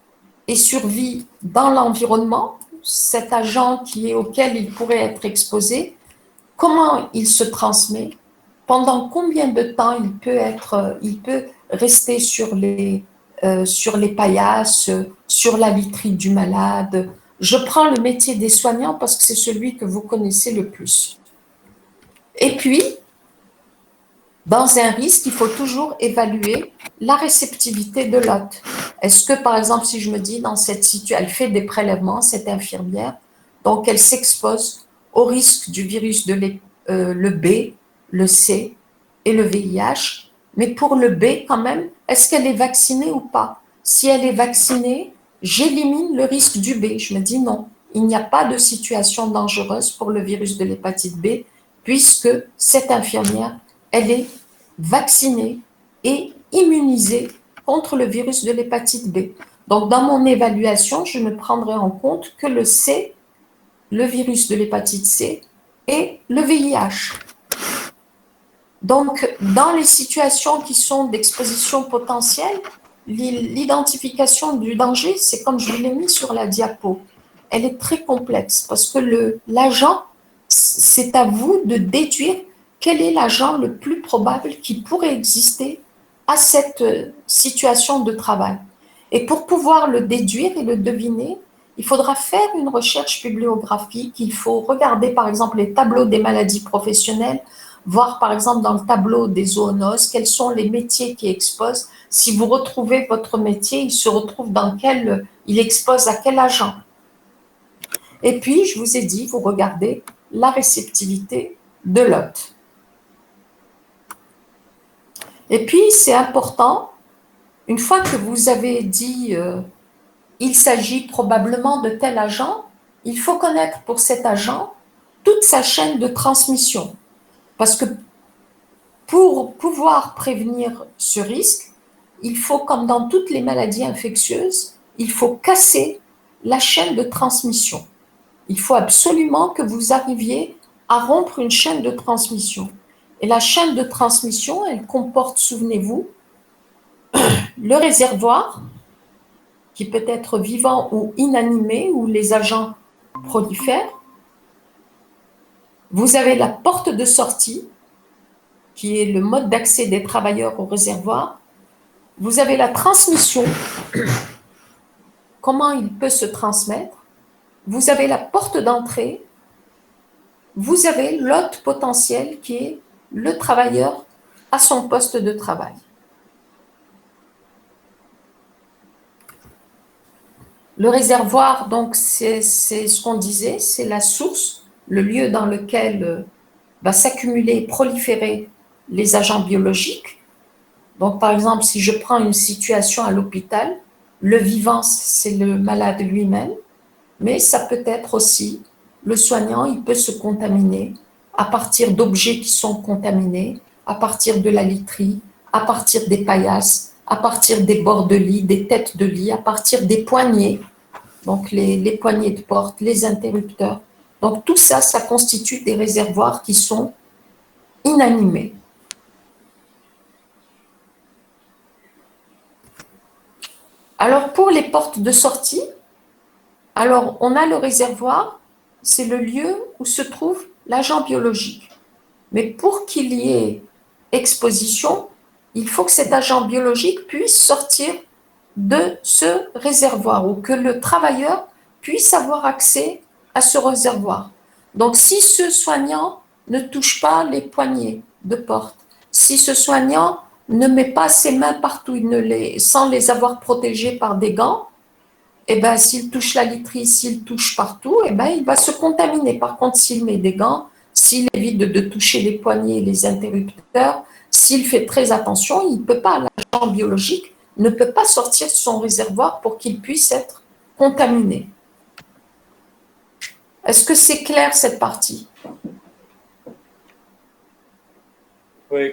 et survie dans l'environnement, cet agent auquel il pourrait être exposé, comment il se transmet, pendant combien de temps il peut rester sur les paillasses, sur la literie du malade. Je prends le métier des soignants parce que c'est celui que vous connaissez le plus. Et puis, dans un risque, il faut toujours évaluer la réceptivité de l'hôte. Est-ce que, par exemple, si je me dis, dans cette situation, elle fait des prélèvements, cette infirmière, donc elle s'expose au risque du virus le B, le C et le VIH, mais pour le B quand même, est-ce qu'elle est vaccinée ou pas? Si elle est vaccinée, j'élimine le risque du B. Je me dis non, il n'y a pas de situation dangereuse pour le virus de l'hépatite B, puisque cette infirmière, elle est vaccinée et immunisée contre le virus de l'hépatite B. Donc, dans mon évaluation, je ne prendrai en compte que le C, le virus de l'hépatite C et le VIH. Donc, dans les situations qui sont d'exposition potentielle, l'identification du danger, c'est comme je vous l'ai mis sur la diapo. Elle est très complexe parce que l'agent, c'est à vous de déduire quel est l'agent le plus probable qui pourrait exister à cette situation de travail. Et pour pouvoir le déduire et le deviner, il faudra faire une recherche bibliographique, il faut regarder par exemple les tableaux des maladies professionnelles, voir par exemple dans le tableau des zoonoses quels sont les métiers qui exposent. Si vous retrouvez votre métier, il se retrouve il expose à quel agent. Et puis, je vous ai dit, vous regardez la réceptivité de l'hôte. Et puis, c'est important, une fois que vous avez dit il s'agit probablement de tel agent, il faut connaître pour cet agent toute sa chaîne de transmission. Parce que pour pouvoir prévenir ce risque, il faut, comme dans toutes les maladies infectieuses, il faut casser la chaîne de transmission. Il faut absolument que vous arriviez à rompre une chaîne de transmission. Et la chaîne de transmission, elle comporte, souvenez-vous, le réservoir, qui peut être vivant ou inanimé, où les agents prolifèrent. Vous avez la porte de sortie, qui est le mode d'accès des travailleurs au réservoir. Vous avez la transmission, comment il peut se transmettre. Vous avez la porte d'entrée. Vous avez l'hôte potentiel, qui est le travailleur à son poste de travail. Le réservoir, donc, c'est ce qu'on disait, c'est la source, le lieu dans lequel va s'accumuler et proliférer les agents biologiques. Donc, par exemple, si je prends une situation à l'hôpital, le vivant, c'est le malade lui-même, mais ça peut être aussi le soignant, il peut se contaminer à partir d'objets qui sont contaminés, à partir de la literie, à partir des paillasses, à partir des bords de lit, des têtes de lit, à partir des poignées, donc les poignées de porte, les interrupteurs. Donc tout ça, ça constitue des réservoirs qui sont inanimés. Alors pour les portes de sortie, alors on a le réservoir, c'est le lieu où se trouve l'agent biologique. Mais pour qu'il y ait exposition, il faut que cet agent biologique puisse sortir de ce réservoir ou que le travailleur puisse avoir accès à ce réservoir. Donc, si ce soignant ne touche pas les poignées de porte, si ce soignant ne met pas ses mains partout sans les avoir protégées par des gants, eh ben, s'il touche la literie, s'il touche partout, eh ben, il va se contaminer. Par contre, s'il met des gants, s'il évite de toucher les poignées et les interrupteurs, s'il fait très attention, il ne peut pas, l'agent biologique ne peut pas sortir de son réservoir pour qu'il puisse être contaminé. Est-ce que c'est clair cette partie? Oui.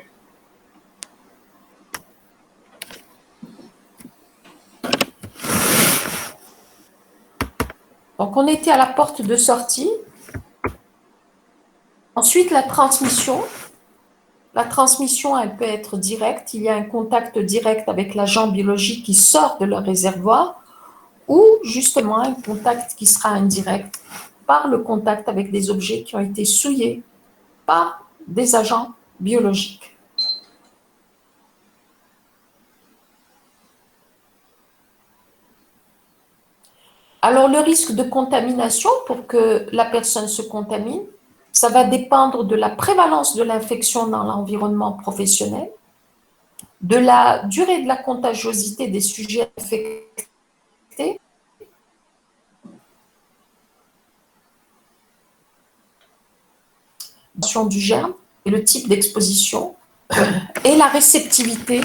Donc, on était à la porte de sortie. Ensuite, la transmission. La transmission, elle peut être directe. Il y a un contact direct avec l'agent biologique qui sort de leur réservoir ou justement un contact qui sera indirect par le contact avec des objets qui ont été souillés par des agents biologiques. Alors, le risque de contamination, pour que la personne se contamine, ça va dépendre de la prévalence de l'infection dans l'environnement professionnel, de la durée de la contagiosité des sujets infectés, du germe et le type d'exposition et la réceptivité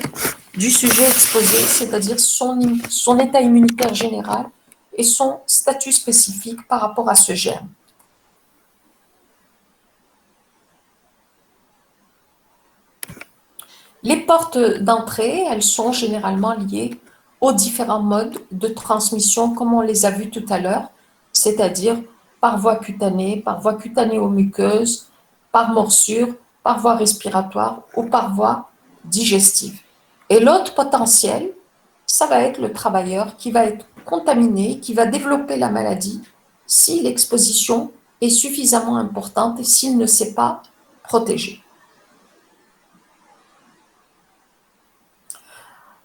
du sujet exposé, c'est-à-dire son état immunitaire général et son statut spécifique par rapport à ce germe. Les portes d'entrée, elles sont généralement liées aux différents modes de transmission, comme on les a vus tout à l'heure, c'est-à-dire par voie cutanée aux muqueuses, par morsure, par voie respiratoire ou par voie digestive. Et l'autre potentiel, ça va être le travailleur qui va être contaminé, qui va développer la maladie si l'exposition est suffisamment importante et s'il ne s'est pas protégé.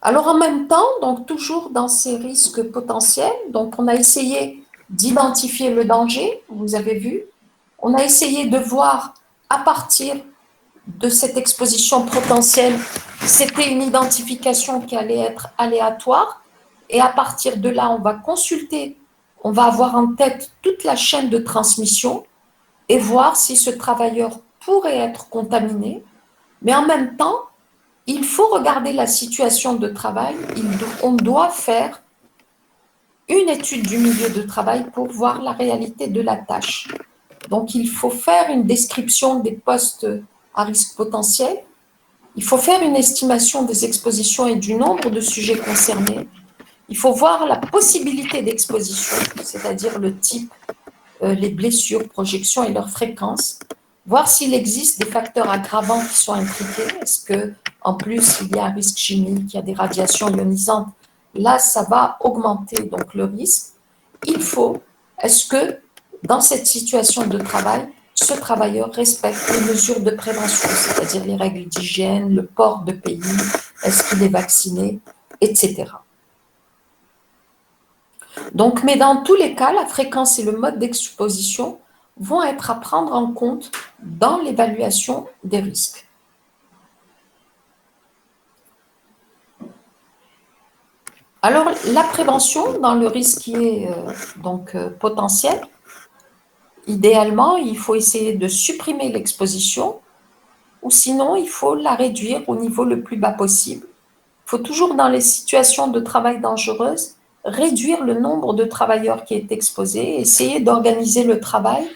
Alors en même temps, donc toujours dans ces risques potentiels, donc on a essayé d'identifier le danger, vous avez vu, on a essayé de voir à partir de cette exposition potentielle, c'était une identification qui allait être aléatoire, et à partir de là, on va consulter, on va avoir en tête toute la chaîne de transmission et voir si ce travailleur pourrait être contaminé, mais en même temps, il faut regarder la situation de travail, on doit faire une étude du milieu de travail pour voir la réalité de la tâche. Donc, il faut faire une description des postes à risque potentiel, il faut faire une estimation des expositions et du nombre de sujets concernés, il faut voir la possibilité d'exposition, c'est-à-dire le type, les blessures, projections et leur fréquence. voir s'il existe des facteurs aggravants qui sont impliqués. Est-ce que, en plus, il y a un risque chimique, il y a des radiations ionisantes? Là, ça va augmenter donc le risque. Est-ce que dans cette situation de travail, ce travailleur respecte les mesures de prévention, c'est-à-dire les règles d'hygiène, le port de pays, est-ce qu'il est vacciné, etc. Donc, mais dans tous les cas, la fréquence et le mode d'exposition vont être à prendre en compte dans l'évaluation des risques. Alors, la prévention dans le risque qui est potentiel, idéalement, il faut essayer de supprimer l'exposition ou sinon, il faut la réduire au niveau le plus bas possible. Il faut toujours, dans les situations de travail dangereuses, réduire le nombre de travailleurs qui est exposé, essayer d'organiser le travail.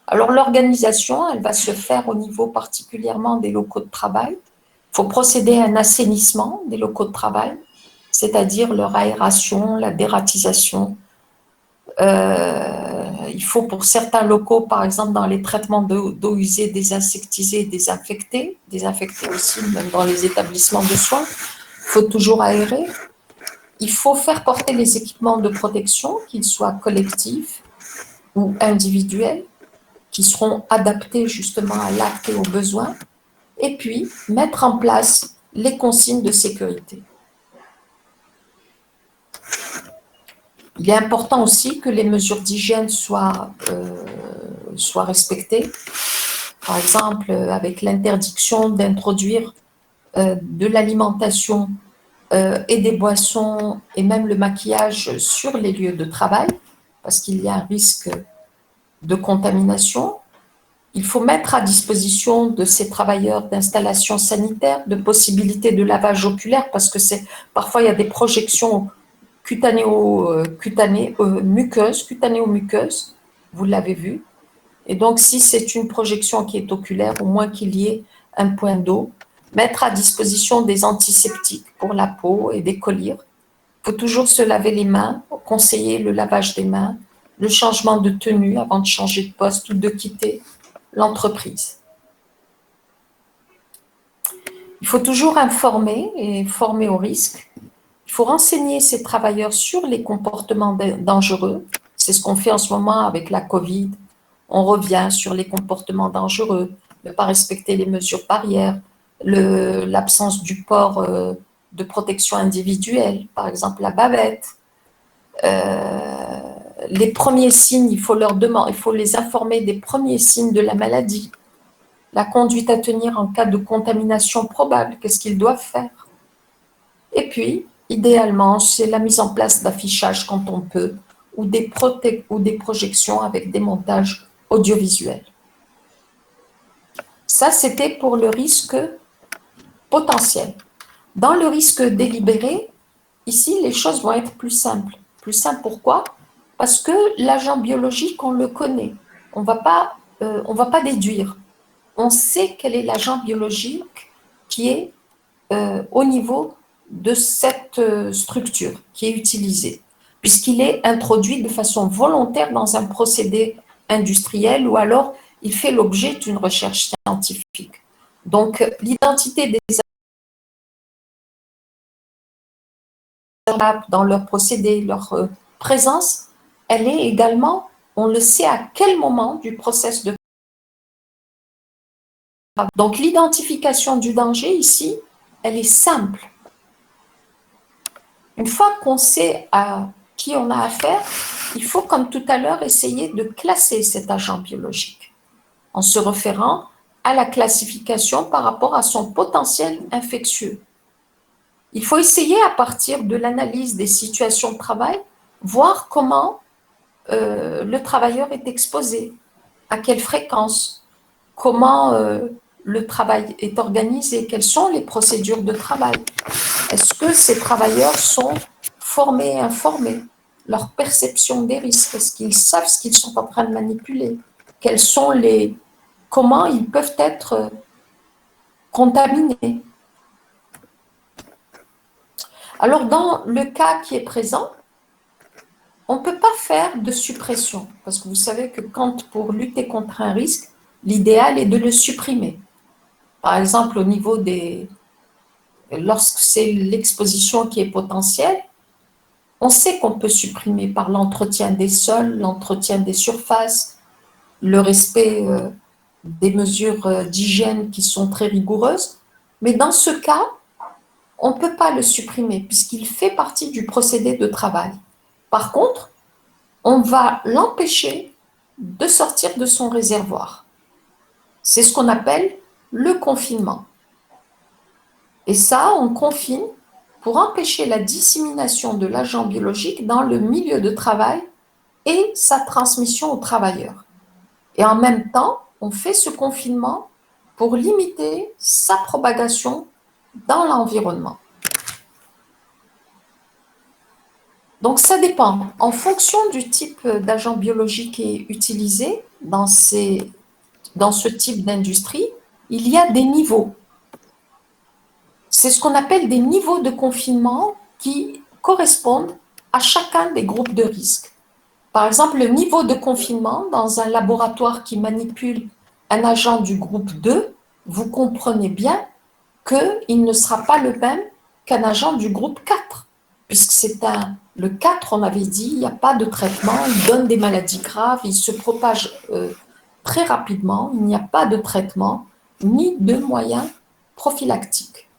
Alors, l'organisation, elle va se faire au niveau particulièrement des locaux de travail. Il faut procéder à un assainissement des locaux de travail, c'est-à-dire leur aération, la dératisation. Il faut pour certains locaux, par exemple dans les traitements d'eau usée, désinsectiser, désinfecter aussi, même dans les établissements de soins. Il faut toujours aérer. Il faut faire porter les équipements de protection, qu'ils soient collectifs ou individuels, qui seront adaptés justement à l'acte et aux besoins. Et puis, mettre en place les consignes de sécurité. Il est important aussi que les mesures d'hygiène soient respectées. Par exemple, avec l'interdiction d'introduire de l'alimentation et des boissons et même le maquillage sur les lieux de travail, parce qu'il y a un risque de contamination. Il faut mettre à disposition de ces travailleurs d'installations sanitaires, de possibilités de lavage oculaire, parce que parfois il y a des projections cutanéo-muqueuses, vous l'avez vu. Et donc, si c'est une projection qui est oculaire, au moins qu'il y ait un point d'eau, mettre à disposition des antiseptiques pour la peau et des collyres. Il faut toujours se laver les mains, conseiller le lavage des mains, le changement de tenue avant de changer de poste ou de quitter l'entreprise. Il faut toujours informer et former au risque. Il faut renseigner ces travailleurs sur les comportements dangereux. C'est ce qu'on fait en ce moment avec la Covid. On revient sur les comportements dangereux, ne pas respecter les mesures barrières, l'absence du port de protection individuelle, par exemple la bavette. Les premiers signes, il faut les informer des premiers signes de la maladie. La conduite à tenir en cas de contamination probable, qu'est-ce qu'ils doivent faire? Et puis, idéalement, c'est la mise en place d'affichages quand on peut, ou des projections avec des montages audiovisuels. Ça, c'était pour le risque potentiel. Dans le risque délibéré, ici, les choses vont être plus simples. Plus simples, pourquoi? Parce que l'agent biologique, on le connaît. On va pas déduire. On sait quel est l'agent biologique qui est au niveau de cette structure qui est utilisée, puisqu'il est introduit de façon volontaire dans un procédé industriel ou alors il fait l'objet d'une recherche scientifique. Donc, l'identité des agents dans leur procédé, leur présence, elle est également, on le sait à quel moment du processus de travail. Donc, l'identification du danger ici, elle est simple. Une fois qu'on sait à qui on a affaire, il faut, comme tout à l'heure, essayer de classer cet agent biologique en se référant à la classification par rapport à son potentiel infectieux. Il faut essayer, à partir de l'analyse des situations de travail, voir comment le travailleur est exposé, à quelle fréquence, comment le travail est organisé, quelles sont les procédures de travail. Est-ce que ces travailleurs sont formés et informés? Leur perception des risques, est-ce qu'ils savent ce qu'ils sont en train de manipuler? Comment ils peuvent être contaminés? Alors, dans le cas qui est présent, on ne peut pas faire de suppression, parce que vous savez que pour lutter contre un risque, l'idéal est de le supprimer. Par exemple, au niveau lorsque c'est l'exposition qui est potentielle, on sait qu'on peut supprimer par l'entretien des sols, l'entretien des surfaces, le respect des mesures d'hygiène qui sont très rigoureuses. Mais dans ce cas, on ne peut pas le supprimer puisqu'il fait partie du procédé de travail. Par contre, on va l'empêcher de sortir de son réservoir. C'est ce qu'on appelle le confinement. Et ça, on confine pour empêcher la dissémination de l'agent biologique dans le milieu de travail et sa transmission aux travailleurs. Et en même temps, on fait ce confinement pour limiter sa propagation dans l'environnement. Donc ça dépend. En fonction du type d'agent biologique qui est utilisé dans ce type d'industrie, il y a des niveaux. C'est ce qu'on appelle des niveaux de confinement qui correspondent à chacun des groupes de risque. Par exemple, le niveau de confinement dans un laboratoire qui manipule un agent du groupe 2, vous comprenez bien qu'il ne sera pas le même qu'un agent du groupe 4, puisque le 4, on avait dit, il n'y a pas de traitement, il donne des maladies graves, il se propage très rapidement, il n'y a pas de traitement ni de moyens prophylactiques.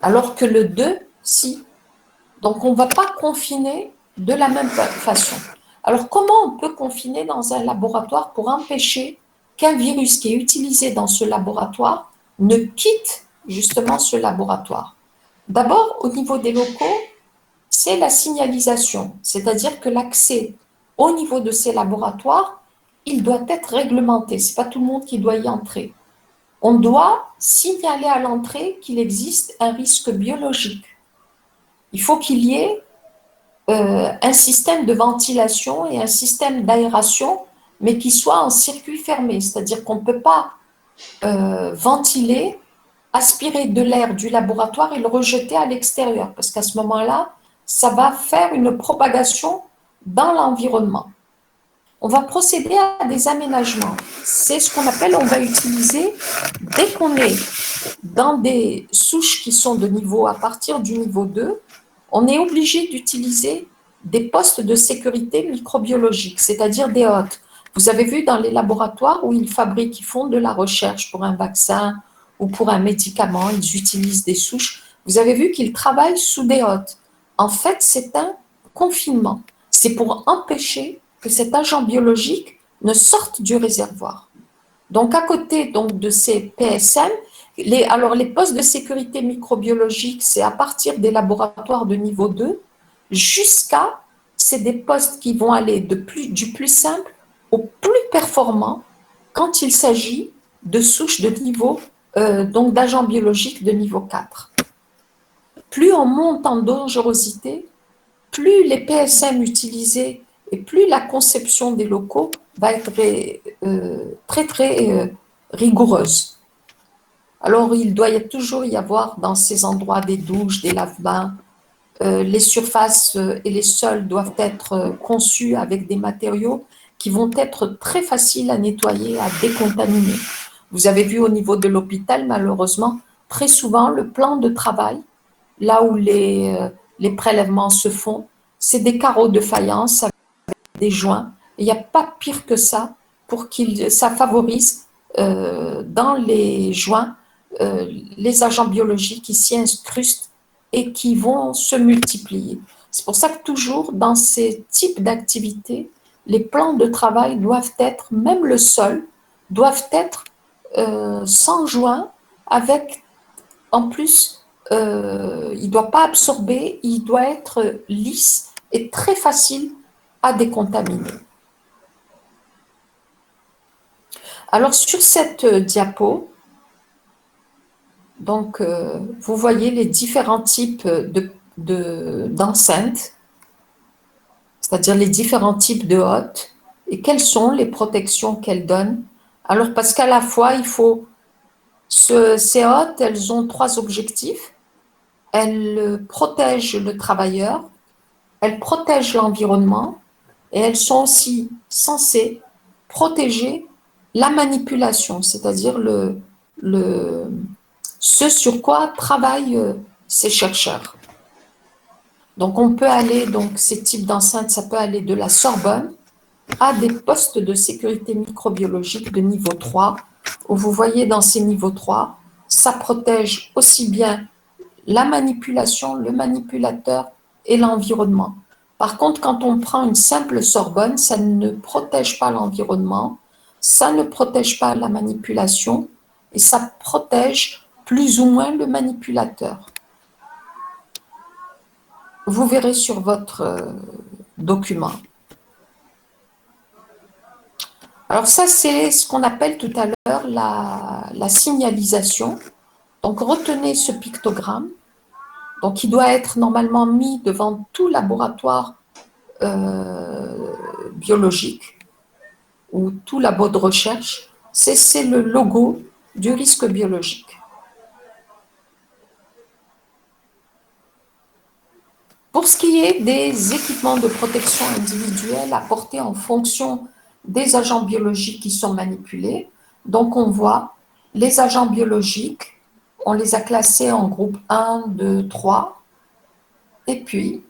Alors que le 2, si. Donc, on ne va pas confiner de la même façon. Alors, comment on peut confiner dans un laboratoire pour empêcher qu'un virus qui est utilisé dans ce laboratoire ne quitte justement ce laboratoire? D'abord, au niveau des locaux, c'est la signalisation, c'est-à-dire que l'accès au niveau de ces laboratoires, il doit être réglementé. Ce n'est pas tout le monde qui doit y entrer. On doit signaler à l'entrée qu'il existe un risque biologique. Il faut qu'il y ait un système de ventilation et un système d'aération, mais qui soit en circuit fermé, c'est-à-dire qu'on ne peut pas ventiler, aspirer de l'air du laboratoire et le rejeter à l'extérieur, parce qu'à ce moment-là, ça va faire une propagation dans l'environnement. On va procéder à des aménagements. C'est ce qu'on appelle, on va utiliser, dès qu'on est dans des souches qui sont de niveau, à partir du niveau 2, on est obligé d'utiliser des postes de sécurité microbiologique, c'est-à-dire des hôtes. Vous avez vu dans les laboratoires où ils font de la recherche pour un vaccin ou pour un médicament, ils utilisent des souches. Vous avez vu qu'ils travaillent sous des hôtes. En fait, c'est un confinement. C'est pour empêcher que cet agent biologique ne sorte du réservoir. Donc, à côté de ces PSM, les postes de sécurité microbiologique, c'est à partir des laboratoires de niveau 2 jusqu'à, c'est des postes qui vont aller du plus simple au plus performant quand il s'agit de souches de niveau, donc d'agents biologiques de niveau 4. Plus on monte en dangerosité, plus les PSM utilisés et plus la conception des locaux va être très, très rigoureuse. Alors, il doit toujours y avoir dans ces endroits des douches, des lave-bains. Les surfaces et les sols doivent être conçus avec des matériaux qui vont être très faciles à nettoyer, à décontaminer. Vous avez vu au niveau de l'hôpital, malheureusement, très souvent, le plan de travail, là où les prélèvements se font, c'est des carreaux de faïence avec des joints. Il n'y a pas pire que ça pour ça favorise dans les joints les agents biologiques qui s'y incrustent et qui vont se multiplier. C'est pour ça que toujours dans ces types d'activités, les plans de travail doivent être, même le sol, doivent être sans joint, avec en plus, il ne doit pas absorber, il doit être lisse et très facile à décontaminer. Alors sur cette diapo, donc, vous voyez les différents types d'enceintes, c'est-à-dire les différents types de hôtes, et quelles sont les protections qu'elles donnent. Alors, parce qu'à la fois, ces hôtes, elles ont 3 objectifs. Elles protègent le travailleur, elles protègent l'environnement, et elles sont aussi censées protéger la manipulation, c'est-à-dire ce sur quoi travaillent ces chercheurs. Donc, on peut aller, donc ces types d'enceintes, ça peut aller de la Sorbonne à des postes de sécurité microbiologique de niveau 3, où vous voyez dans ces niveaux 3, ça protège aussi bien la manipulation, le manipulateur et l'environnement. Par contre, quand on prend une simple Sorbonne, ça ne protège pas l'environnement, ça ne protège pas la manipulation et ça protège plus ou moins le manipulateur. Vous verrez sur votre document. Alors ça, c'est ce qu'on appelle tout à l'heure la signalisation. Donc retenez ce pictogramme. Donc il doit être normalement mis devant tout laboratoire biologique ou tout labo de recherche. C'est le logo du risque biologique. Pour ce qui est des équipements de protection individuelle apportés en fonction des agents biologiques qui sont manipulés, donc on voit les agents biologiques, on les a classés en groupe 1, 2, 3, et puis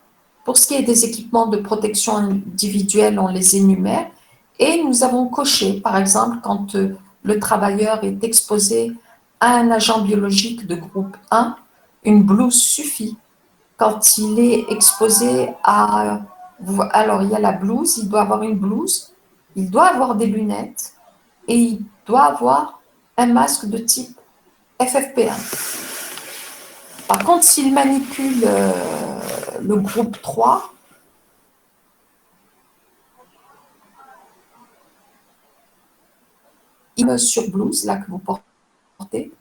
pour ce qui est des équipements de protection individuelle, on les énumère, et nous avons coché, par exemple, quand le travailleur est exposé à un agent biologique de groupe 1, une blouse suffit. Quand il est exposé à... Alors, il y a la blouse, il doit avoir une blouse, il doit avoir des lunettes et il doit avoir un masque de type FFP1. Par contre, s'il manipule le groupe 3, il sur blouse, là que vous portez,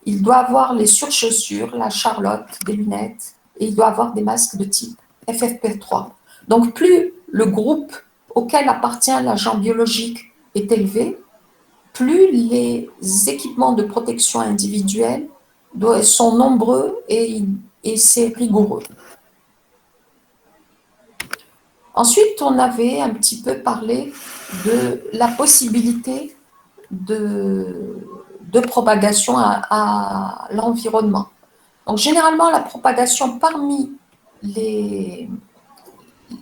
il doit avoir les surchaussures, la charlotte, des lunettes, et il doit avoir des masques de type FFP3. Donc, plus le groupe auquel appartient l'agent biologique est élevé, plus les équipements de protection individuelle sont nombreux et c'est rigoureux. Ensuite, on avait un petit peu parlé de la possibilité de propagation à l'environnement. Donc, généralement, la propagation parmi les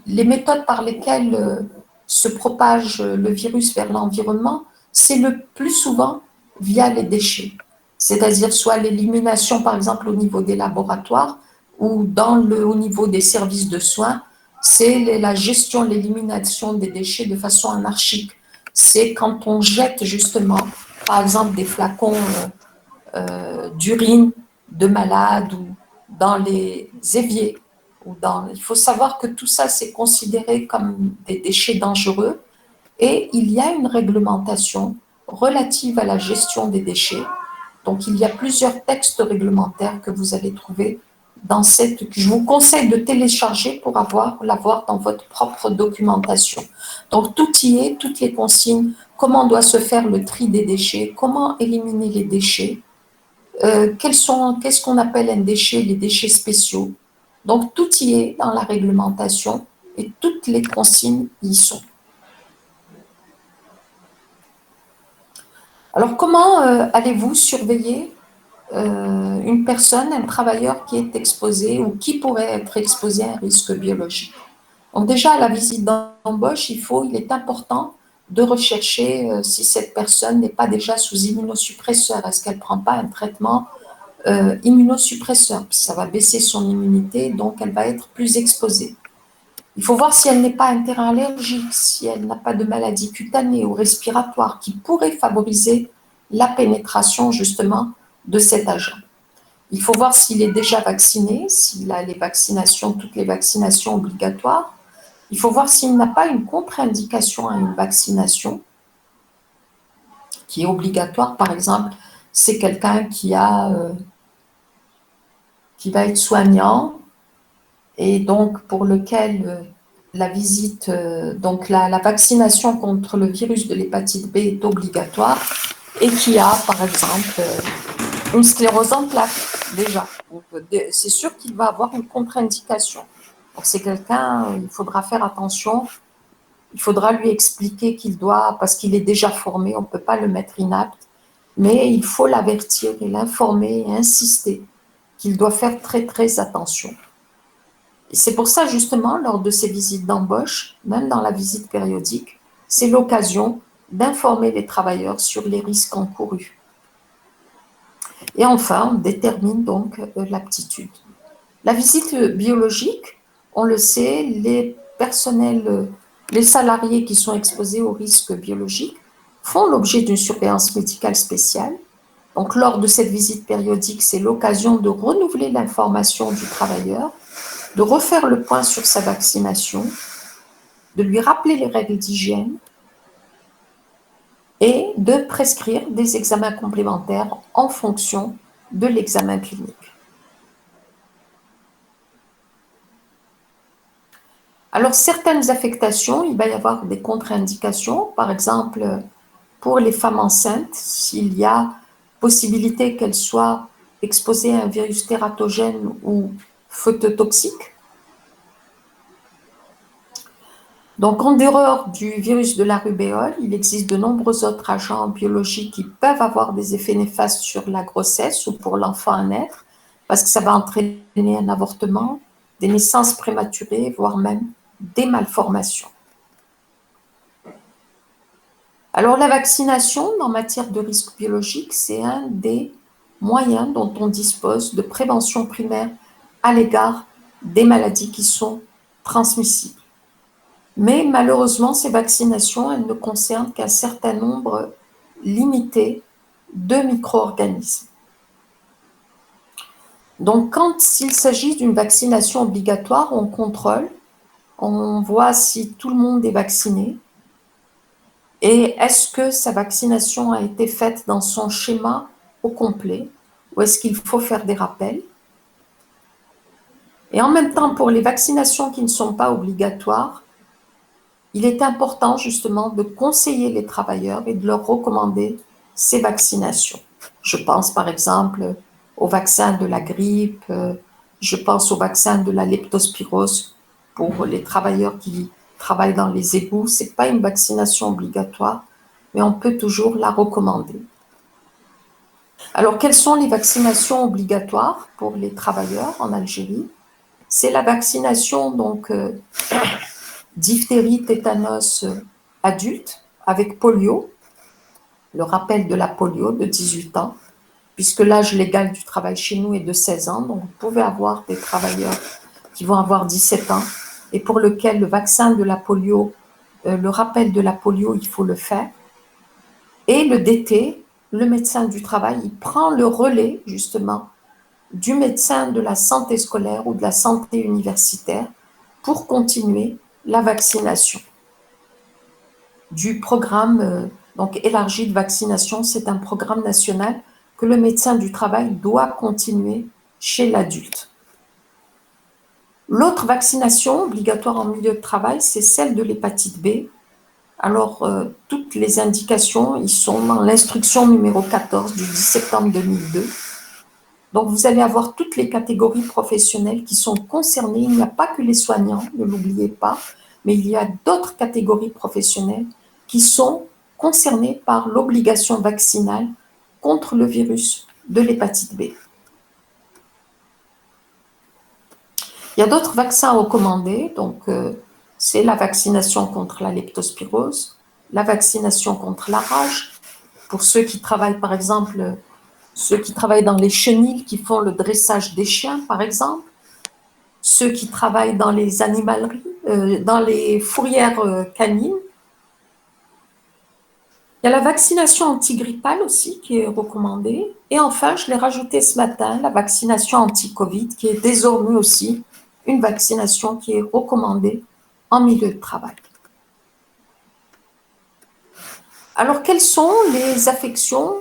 méthodes par lesquelles se propage le virus vers l'environnement, c'est le plus souvent via les déchets. C'est-à-dire soit l'élimination, par exemple, au niveau des laboratoires ou au niveau des services de soins, c'est la gestion, l'élimination des déchets de façon anarchique. C'est quand on jette justement, par exemple, des flacons d'urine de malades ou dans les éviers. Il faut savoir que tout ça, c'est considéré comme des déchets dangereux et il y a une réglementation relative à la gestion des déchets. Donc, il y a plusieurs textes réglementaires que vous allez trouver dans que je vous conseille de télécharger pour l'avoir dans votre propre documentation. Donc, tout y est, toutes les consignes, comment doit se faire le tri des déchets, comment éliminer les déchets, qu'est-ce qu'on appelle un déchet, les déchets spéciaux. Donc, tout y est dans la réglementation et toutes les consignes y sont. Alors, comment allez-vous surveiller une personne, un travailleur qui est exposé ou qui pourrait être exposé à un risque biologique? Donc, déjà, à la visite d'embauche, il est important de rechercher si cette personne n'est pas déjà sous immunosuppresseur. Est-ce qu'elle ne prend pas un traitement immunosuppresseur? Ça va baisser son immunité, donc elle va être plus exposée. Il faut voir si elle n'est pas un terrain allergique, si elle n'a pas de maladie cutanée ou respiratoire qui pourrait favoriser la pénétration justement de cet agent. Il faut voir s'il est déjà vacciné, s'il a toutes les vaccinations obligatoires. Il faut voir s'il n'a pas une contre-indication à une vaccination qui est obligatoire. Par exemple, c'est quelqu'un qui va être soignant et donc pour lequel la visite, donc la vaccination contre le virus de l'hépatite B est obligatoire et qui a, par exemple, une sclérose en plaques déjà. C'est sûr qu'il va avoir une contre-indication. Donc c'est quelqu'un, il faudra faire attention. il faudra lui expliquer qu'il doit, parce qu'il est déjà formé, on ne peut pas le mettre inapte, mais il faut l'avertir et l'informer et insister qu'il doit faire très très attention. Et c'est pour ça justement, lors de ces visites d'embauche, même dans la visite périodique, c'est l'occasion d'informer les travailleurs sur les risques encourus. Et enfin, on détermine donc l'aptitude. La visite biologique, on le sait, les personnels, les salariés qui sont exposés aux risques biologiques font l'objet d'une surveillance médicale spéciale. Donc, lors de cette visite périodique, c'est l'occasion de renouveler l'information du travailleur, de refaire le point sur sa vaccination, de lui rappeler les règles d'hygiène et de prescrire des examens complémentaires en fonction de l'examen clinique. Alors, certaines affectations, il va y avoir des contre-indications. Par exemple, pour les femmes enceintes, s'il y a possibilité qu'elles soient exposées à un virus tératogène ou phototoxique. Donc, en dehors du virus de la rubéole, il existe de nombreux autres agents biologiques qui peuvent avoir des effets néfastes sur la grossesse ou pour l'enfant à naître, parce que ça va entraîner un avortement, des naissances prématurées, voire même des malformations. Alors, la vaccination en matière de risque biologique, c'est un des moyens dont on dispose de prévention primaire à l'égard des maladies qui sont transmissibles. Mais malheureusement, ces vaccinations, elles ne concernent qu'un certain nombre limité de micro-organismes. Donc, quand il s'agit d'une vaccination obligatoire, on contrôle, on voit si tout le monde est vacciné et est-ce que sa vaccination a été faite dans son schéma au complet ou est-ce qu'il faut faire des rappels. Et en même temps, pour les vaccinations qui ne sont pas obligatoires, il est important justement de conseiller les travailleurs et de leur recommander ces vaccinations. Je pense par exemple au vaccin de la grippe, je pense au vaccin de la leptospirose pour les travailleurs qui travaillent dans les égouts. Ce n'est pas une vaccination obligatoire, mais on peut toujours la recommander. Alors, quelles sont les vaccinations obligatoires pour les travailleurs en Algérie? C'est la vaccination donc diphtérie, tétanos adulte avec polio, le rappel de la polio de 18 ans, puisque l'âge légal du travail chez nous est de 16 ans, donc vous pouvez avoir des travailleurs qui vont avoir 17 ans et pour lequel le vaccin de la polio, le rappel de la polio, il faut le faire. Et le DT, le médecin du travail, il prend le relais justement du médecin de la santé scolaire ou de la santé universitaire pour continuer la vaccination. Du programme donc élargi de vaccination, c'est un programme national que le médecin du travail doit continuer chez l'adulte. L'autre vaccination obligatoire en milieu de travail, c'est celle de l'hépatite B. Alors, toutes les indications, ils sont dans l'instruction numéro 14 du 10 septembre 2002. Donc, vous allez avoir toutes les catégories professionnelles qui sont concernées. Il n'y a pas que les soignants, ne l'oubliez pas, mais il y a d'autres catégories professionnelles qui sont concernées par l'obligation vaccinale contre le virus de l'hépatite B. Il y a d'autres vaccins recommandés, donc c'est la vaccination contre la leptospirose, la vaccination contre la rage, pour ceux qui travaillent par exemple, ceux qui travaillent dans les chenils, qui font le dressage des chiens par exemple, ceux qui travaillent dans les animaleries, dans les fourrières canines. Il y a la vaccination antigrippale aussi qui est recommandée. Et enfin, je l'ai rajouté ce matin, la vaccination anti-Covid qui est désormais aussi une vaccination qui est recommandée en milieu de travail. Alors, quelles sont les affections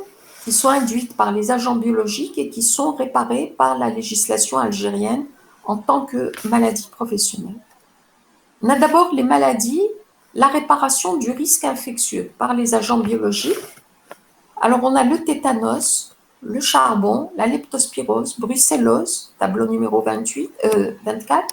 qui sont induites par les agents biologiques et qui sont réparées par la législation algérienne en tant que maladies professionnelles? On a d'abord les maladies, la réparation du risque infectieux par les agents biologiques. Alors, on a le tétanos, le charbon, la leptospirose, brucellose, tableau numéro 24.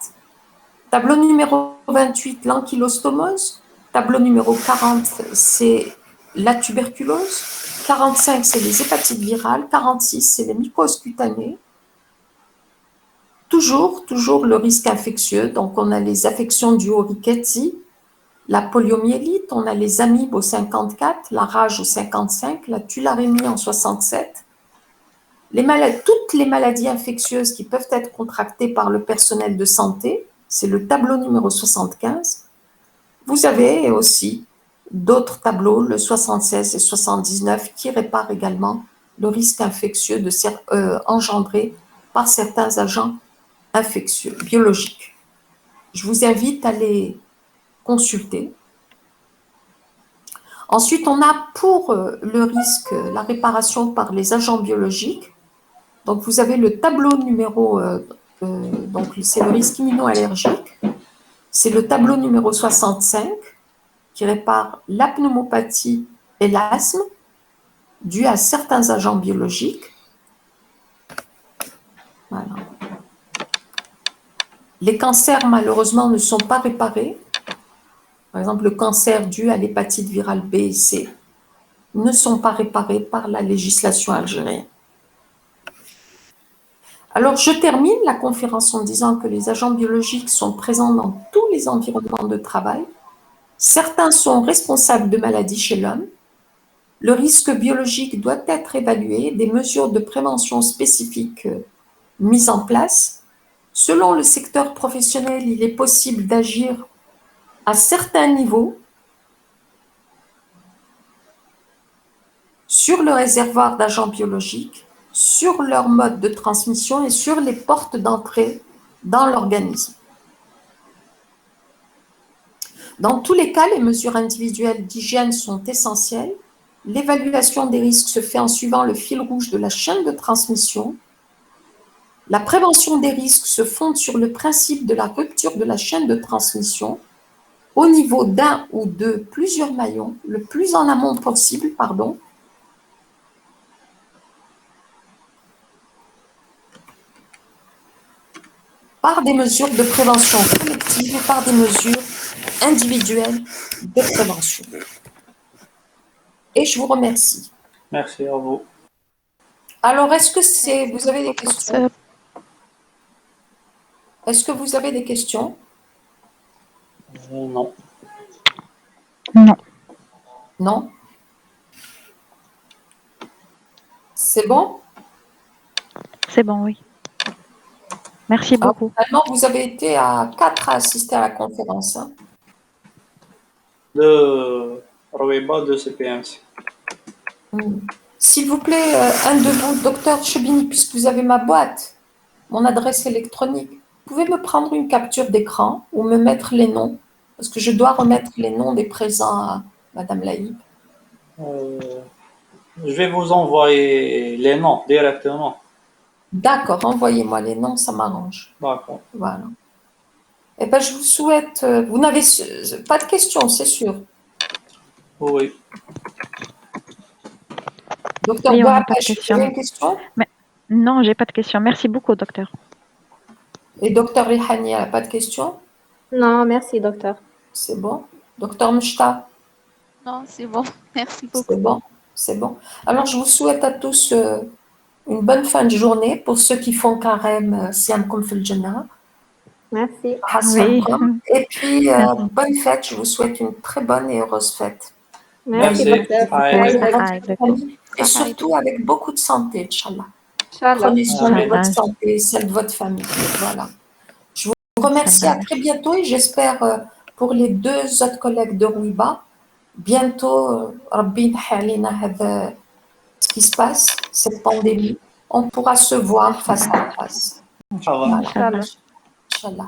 Tableau numéro 28, l'ankylostomose, tableau numéro 40, c'est la tuberculose. 45, c'est les hépatites virales. 46, c'est les mycoses cutanées. Toujours le risque infectieux. Donc, on a les affections dues au rickettsia, la poliomyélite, on a les amibes au 54, la rage au 55, la tularemie en 67. Toutes les maladies infectieuses qui peuvent être contractées par le personnel de santé, c'est le tableau numéro 75. Vous avez aussi d'autres tableaux, le 76 et 79, qui réparent également le risque infectieux engendré par certains agents infectieux, biologiques. Je vous invite à les consulter. Ensuite, on a pour le risque, la réparation par les agents biologiques. Donc, vous avez le tableau numéro, donc c'est le risque immunoallergique. C'est le tableau numéro 65 qui répare la pneumopathie et l'asthme dû à certains agents biologiques. Voilà. Les cancers, malheureusement, ne sont pas réparés. Par exemple, le cancer dû à l'hépatite virale B et C ne sont pas réparés par la législation algérienne. Alors, je termine la conférence en disant que les agents biologiques sont présents dans tous les environnements de travail. Certains sont responsables de maladies chez l'homme. Le risque biologique doit être évalué, des mesures de prévention spécifiques mises en place. Selon le secteur professionnel, il est possible d'agir à certains niveaux sur le réservoir d'agents biologiques, sur leur mode de transmission et sur les portes d'entrée dans l'organisme. Dans tous les cas, les mesures individuelles d'hygiène sont essentielles. L'évaluation des risques se fait en suivant le fil rouge de la chaîne de transmission. La prévention des risques se fonde sur le principe de la rupture de la chaîne de transmission au niveau d'un ou de plusieurs maillons, le plus en amont possible, par des mesures de prévention collective et par des mesures individuelles de prévention. Et je vous remercie. Merci à vous. Alors, est-ce que vous avez des questions? Est-ce que vous avez des questions? Non. Non. Non? C'est bon? C'est bon, oui. Merci beaucoup. Finalement, vous avez été à 4 à assister à la conférence. Hein? De Rouiba de CPMC. S'il vous plaît, un de vous, docteur Chebini, puisque vous avez ma boîte, mon adresse électronique, vous pouvez me prendre une capture d'écran ou me mettre les noms, parce que je dois remettre les noms des présents à Madame Laïb. Je vais vous envoyer les noms directement. D'accord, envoyez-moi les noms, ça m'arrange. D'accord. Voilà. Eh bien, je vous souhaite... vous n'avez pas de questions, c'est sûr. Oui. Docteur Oui, on n'a Boab, pas de vous questions. avez une question? Non, j'ai pas de questions. Merci beaucoup, docteur. Et docteur Rihani, elle n'a pas de questions? Non, merci, docteur. C'est bon. Docteur Mouchta? Non, c'est bon. Merci beaucoup. C'est bon. C'est bon. Alors, je vous souhaite à tous une bonne fin de journée. Pour ceux qui font carême, Siamkum fil Jannah. Merci. Oui. Et puis, bonne fête. Je vous souhaite une très bonne et heureuse fête. Merci, Merci. docteur. Aïe. Et surtout avec beaucoup de santé, Inch'Allah. Inch'Allah. Prenez soin de Inch'Allah. votre santé et celle de votre famille. Voilà. Je vous remercie. À très bientôt et j'espère pour les 2 autres collègues de Rouiba, bientôt, Rabbi Halina, ce qui se passe, cette pandémie, on pourra se voir face à face. Inch'Allah. Voilà. Inch'Allah. Inch'Allah.